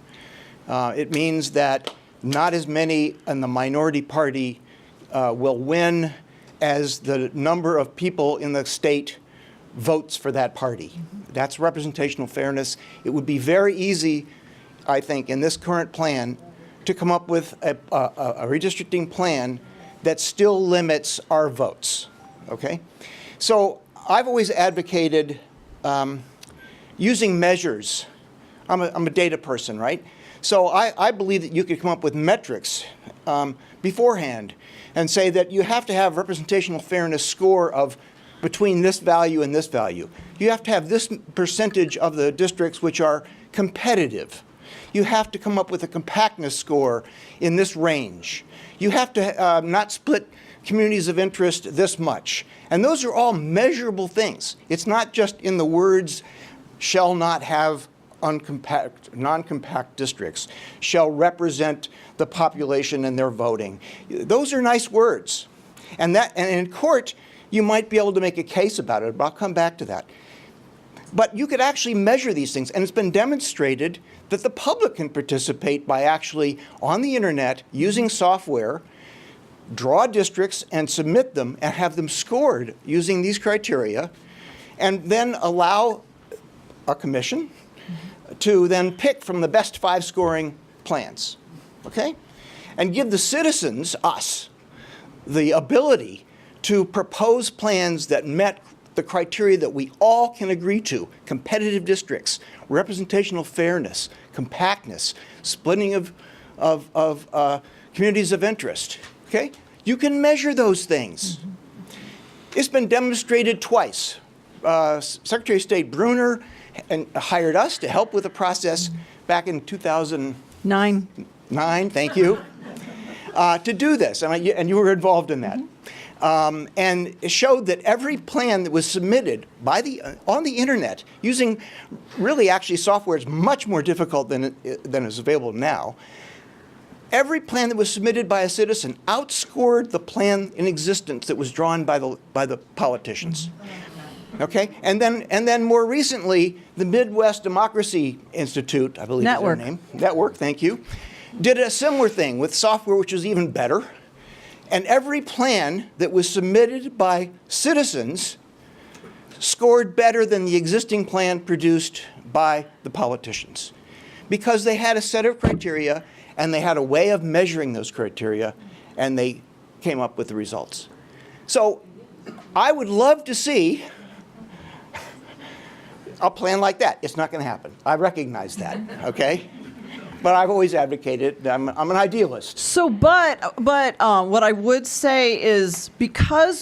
It means that not as many in the minority party will win as the number of people in the state votes for that party. That's representational fairness. It would be very easy, I think, in this current plan to come up with a redistricting plan that still limits our votes, okay? So I've always advocated using measures. I'm a data person, right? So I believe that you could come up with metrics beforehand and say that you have to have representational fairness score of between this value and this value. You have to have this percentage of the districts which are competitive. You have to come up with a compactness score in this range. You have to not split communities of interest this much. And those are all measurable things. It's not just in the words, shall not have non-compact districts, shall represent the population and their voting. Those are nice words. And in court, you might be able to make a case about it, but I'll come back to that. But you could actually measure these things, and it's been demonstrated that the public can participate by actually, on the internet, using software, draw districts and submit them and have them scored using these criteria, and then allow a commission to then pick from the best 5 scoring plans, okay? And give the citizens, us, the ability to propose plans that met the criteria that we all can agree to: competitive districts, representational fairness, compactness, splitting of communities of interest, okay? You can measure those things. It's been demonstrated twice. Secretary of State Bruner hired us to help with the process back in 2009, thank you, to do this, and you were involved in that. And it showed that every plan that was submitted on the internet, using really actually software is much more difficult than is available now, every plan that was submitted by a citizen outscored the plan in existence that was drawn by the politicians. Okay, and then more recently, the Midwest Democracy Institute, I believe is their name, Network, thank you, did a similar thing with software which was even better. And every plan that was submitted by citizens scored better than the existing plan produced by the politicians, because they had a set of criteria and they had a way of measuring those criteria, and they came up with the results. So I would love to see a plan like that. It's not going to happen. I recognize that, okay? But I've always advocated, I'm an idealist. So, but what I would say is because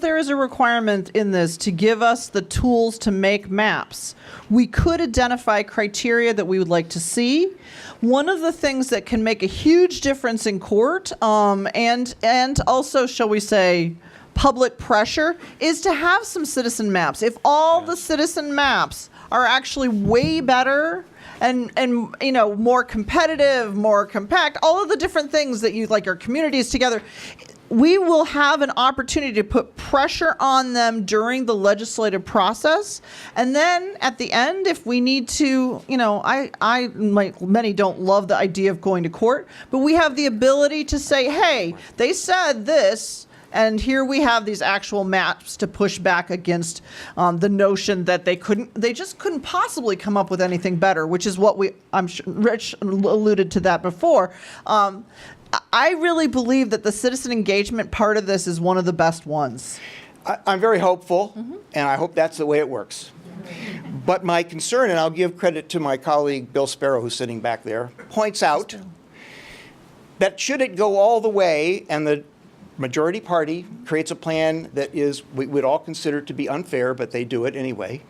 there is a requirement in this to give us the tools to make maps, we could identify criteria that we would like to see. One of the things that can make a huge difference in court, and also, shall we say, public pressure, is to have some citizen maps. If all the citizen maps are actually way better and you know, more competitive, more compact, all of the different things that you like, our communities together, we will have an opportunity to put pressure on them during the legislative process. And then at the end, if we need to, you know, many don't love the idea of going to court, but we have the ability to say, hey, they said this, and here we have these actual maps to push back against the notion that they just couldn't possibly come up with anything better, which is what I'm sure Rich alluded to that before. I really believe that the citizen engagement part of this is one of the best ones. I'm very hopeful, and I hope that's the way it works. But my concern, and I'll give credit to my colleague Bill Sparrow, who's sitting back there, points out that should it go all the way and the majority party creates a plan that we would all consider to be unfair, but they do it anyway.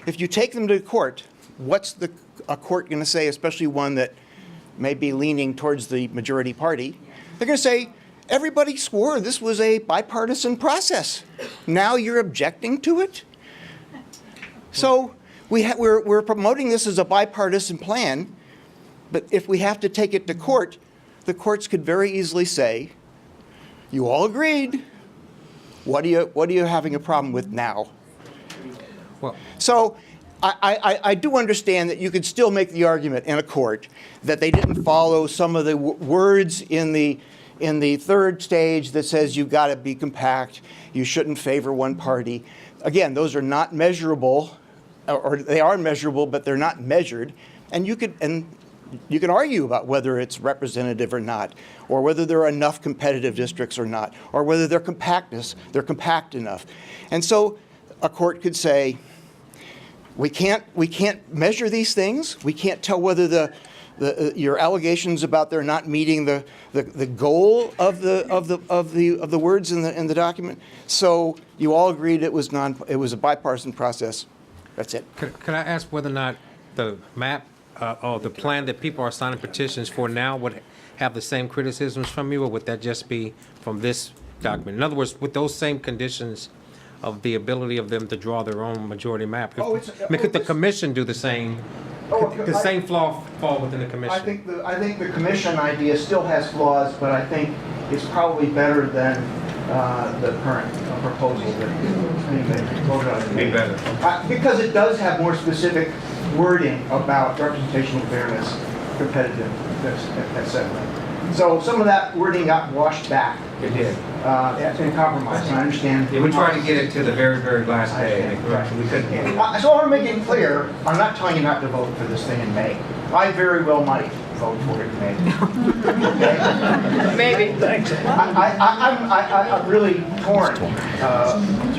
If you take them to court, what's a court going to say, especially one that may be leaning towards the majority party? They're going to say, everybody swore this was a bipartisan process. Now you're objecting to it? So we're promoting this as a bipartisan plan, but if we have to take it to court, the courts could very easily say, you all agreed. What are you having a problem with now? Well, so I do understand that you could still make the argument in a court that they didn't follow some of the words in the third stage that says you've got to be compact, you shouldn't favor one party. Again, those are not measurable, or they are measurable, but they're not measured. And you can argue about whether it's representative or not, or whether there are enough competitive districts or not, or whether they're compact enough. And so a court could say, we can't measure these things. We can't tell whether your allegations about their not meeting the goal of the words in the document. So you all agreed it was a bipartisan process. That's it. Could I ask whether or not the map or the plan that people are signing petitions for now would have the same criticisms from you, or would that just be from this document? In other words, with those same conditions of the ability of them to draw their own majority map, could the commission do the same? Could the same flaw fall within the commission? I think the commission idea still has flaws, but I think it's probably better than the current proposal that anybody voted on. Be better. Because it does have more specific wording about representational fairness, competitiveness, etc. So some of that wording got washed back. It did. And compromised. I understand. Yeah, we tried to get it to the very, very last day, and we couldn't get it. So I want to make it clear, I'm not telling you not to vote for this thing in May. I very well might vote for it in May. Okay? Maybe. Thanks. I'm really torn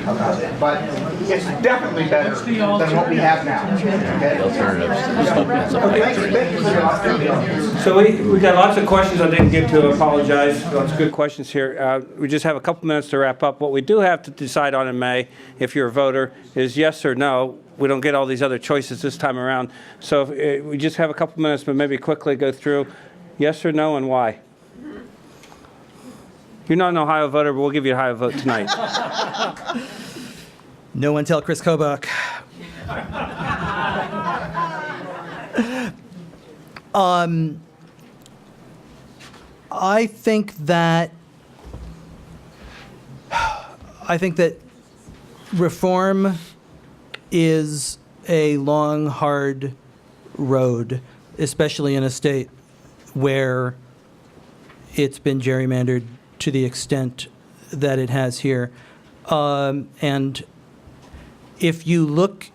about it, but it's definitely better than what we have now. Okay? Thank you for your opportunity. So we got lots of questions I didn't get to. Apologize. Lots of good questions here. We just have a couple minutes to wrap up. What we do have to decide on in May, if you're a voter, is yes or no. We don't get all these other choices this time around. So if, we just have a couple minutes, but maybe quickly go through yes or no and why. You're not an Ohio voter, but we'll give you a Ohio vote tonight. No one tell Chris Kobach. I think that reform is a long, hard road, especially in a state where it's been gerrymandered to the extent that it has here. And if you look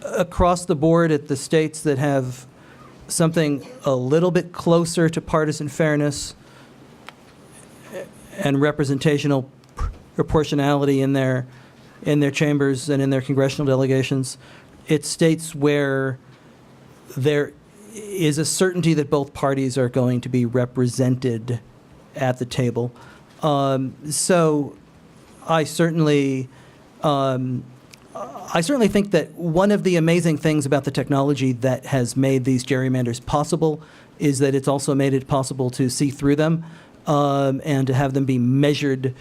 across the board at the states that have something a little bit closer to partisan fairness and representational proportionality in their chambers and in their congressional delegations, it's states where there is a certainty that both parties are going to be represented at the table. So I certainly think that one of the amazing things about the technology that has made these gerrymanders possible is that it's also made it possible to see through them and to have them be measured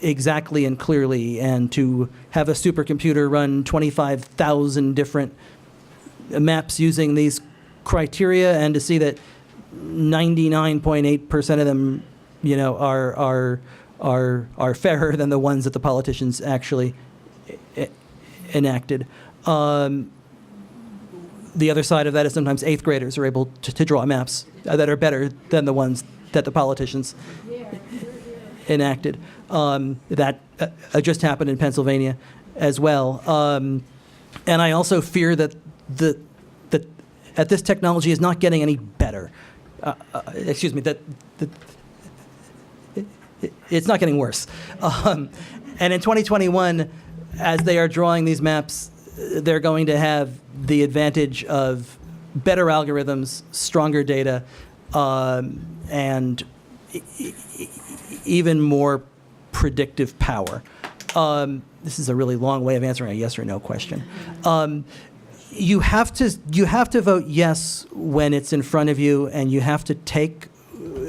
exactly and clearly, and to have a supercomputer run 25,000 different maps using these criteria, and to see that 99.8% of them, are fairer than the ones that the politicians actually enacted. The other side of that is sometimes 8th graders are able to draw maps that are better than the ones that the politicians enacted. That just happened in Pennsylvania as well. And I also fear that that this technology is not getting any better. It's not getting worse. And in 2021, as they are drawing these maps, they're going to have the advantage of better algorithms, stronger data, and even more predictive power. This is a really long way of answering a yes or no question. You have to vote yes when it's in front of you, and you have to take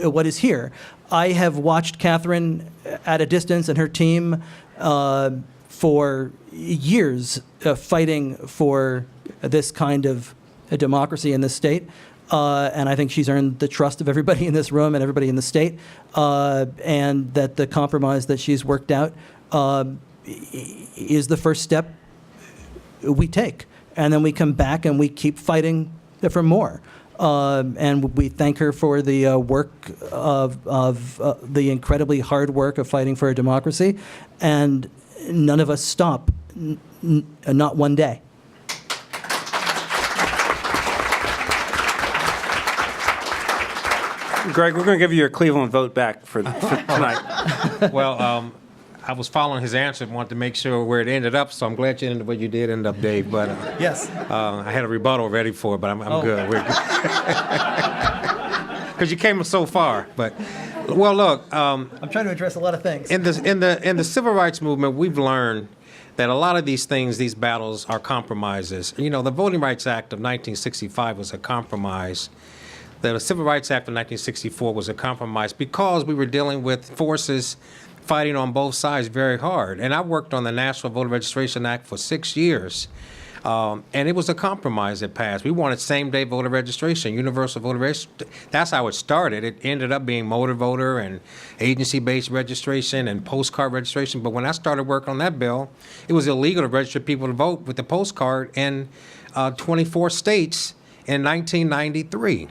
what is here. I have watched Catherine at a distance and her team for years fighting for this kind of a democracy in this state. And I think she's earned the trust of everybody in this room and everybody in the state, and that the compromise that she's worked out is the first step we take. And then we come back and we keep fighting for more. And we thank her for the work of the incredibly hard work of fighting for a democracy. And none of us stop, not one day. Greg, we're going to give you your Cleveland vote back for tonight. Well, I was following his answer and wanted to make sure where it ended up, so I'm glad you ended up where you did end up, Dave. But Yes. I had a rebuttal ready for it, but I'm good. We're good. Because you came so far. But well, look. I'm trying to address a lot of things. In the civil rights movement, we've learned that a lot of these things, these battles, are compromises. You know, the Voting Rights Act of 1965 was a compromise. The Civil Rights Act of 1964 was a compromise because we were dealing with forces fighting on both sides very hard. And I worked on the National Voter Registration Act for 6 years. And it was a compromise that passed. We wanted same-day voter registration, universal voter registration. That's how it started. It ended up being motor voter and agency-based registration and postcard registration. But when I started work on that bill, it was illegal to register people to vote with the postcard in 24 states in 1993.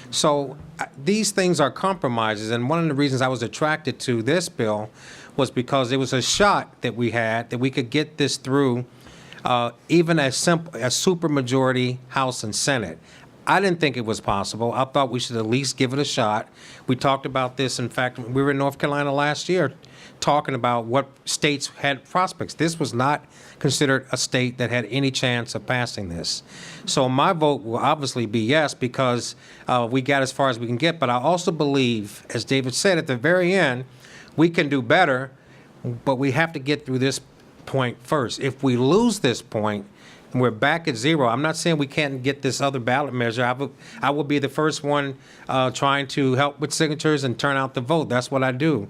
So these things are compromises, and one of the reasons I was attracted to this bill was because it was a shot that we had that we could get this through even a supermajority House and Senate. I didn't think it was possible. I thought we should at least give it a shot. We talked about this. In fact, we were in North Carolina last year talking about what states had prospects. This was not considered a state that had any chance of passing this. So my vote will obviously be yes, because we got as far as we can get. But I also believe, as David said, at the very end, we can do better, but we have to get through this point first. If we lose this point, and we're back at zero, I'm not saying we can't get this other ballot measure. I will be the first one trying to help with signatures and turn out the vote. That's what I do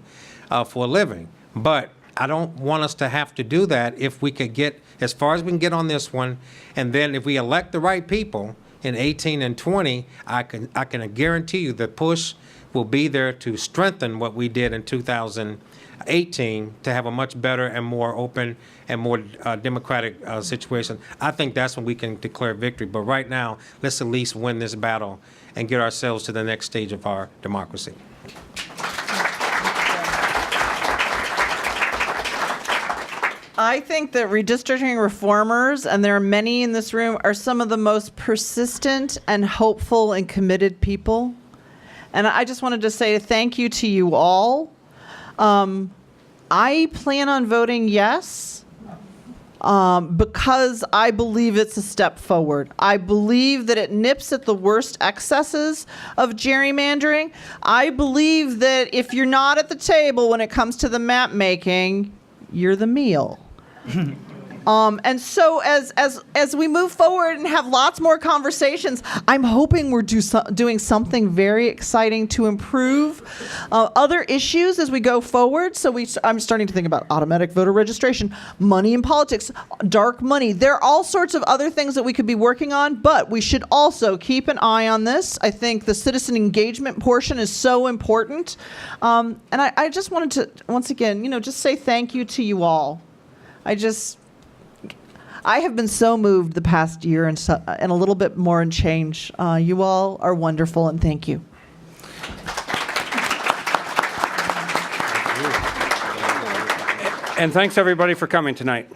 for a living. But I don't want us to have to do that if we could get as far as we can get on this one. And then if we elect the right people in 18 and 20, I can guarantee you the push will be there to strengthen what we did in 2018 to have a much better and more open and more democratic situation. I think that's when we can declare victory. But right now, let's at least win this battle and get ourselves to the next stage of our democracy. I think that redistricting reformers, and there are many in this room, are some of the most persistent and hopeful and committed people. And I just wanted to say thank you to you all. I plan on voting yes, because I believe it's a step forward. I believe that it nips at the worst excesses of gerrymandering. I believe that if you're not at the table when it comes to the map making, you're the meal. And so as we move forward and have lots more conversations, I'm hoping we're doing something very exciting to improve other issues as we go forward. So I'm starting to think about automatic voter registration, money in politics, dark money. There are all sorts of other things that we could be working on, but we should also keep an eye on this. I think the citizen engagement portion is so important. And I just wanted to, once again, just say thank you to you all. I have been so moved the past year and a little bit more and change. You all are wonderful, and thank you. And thanks, everybody, for coming tonight.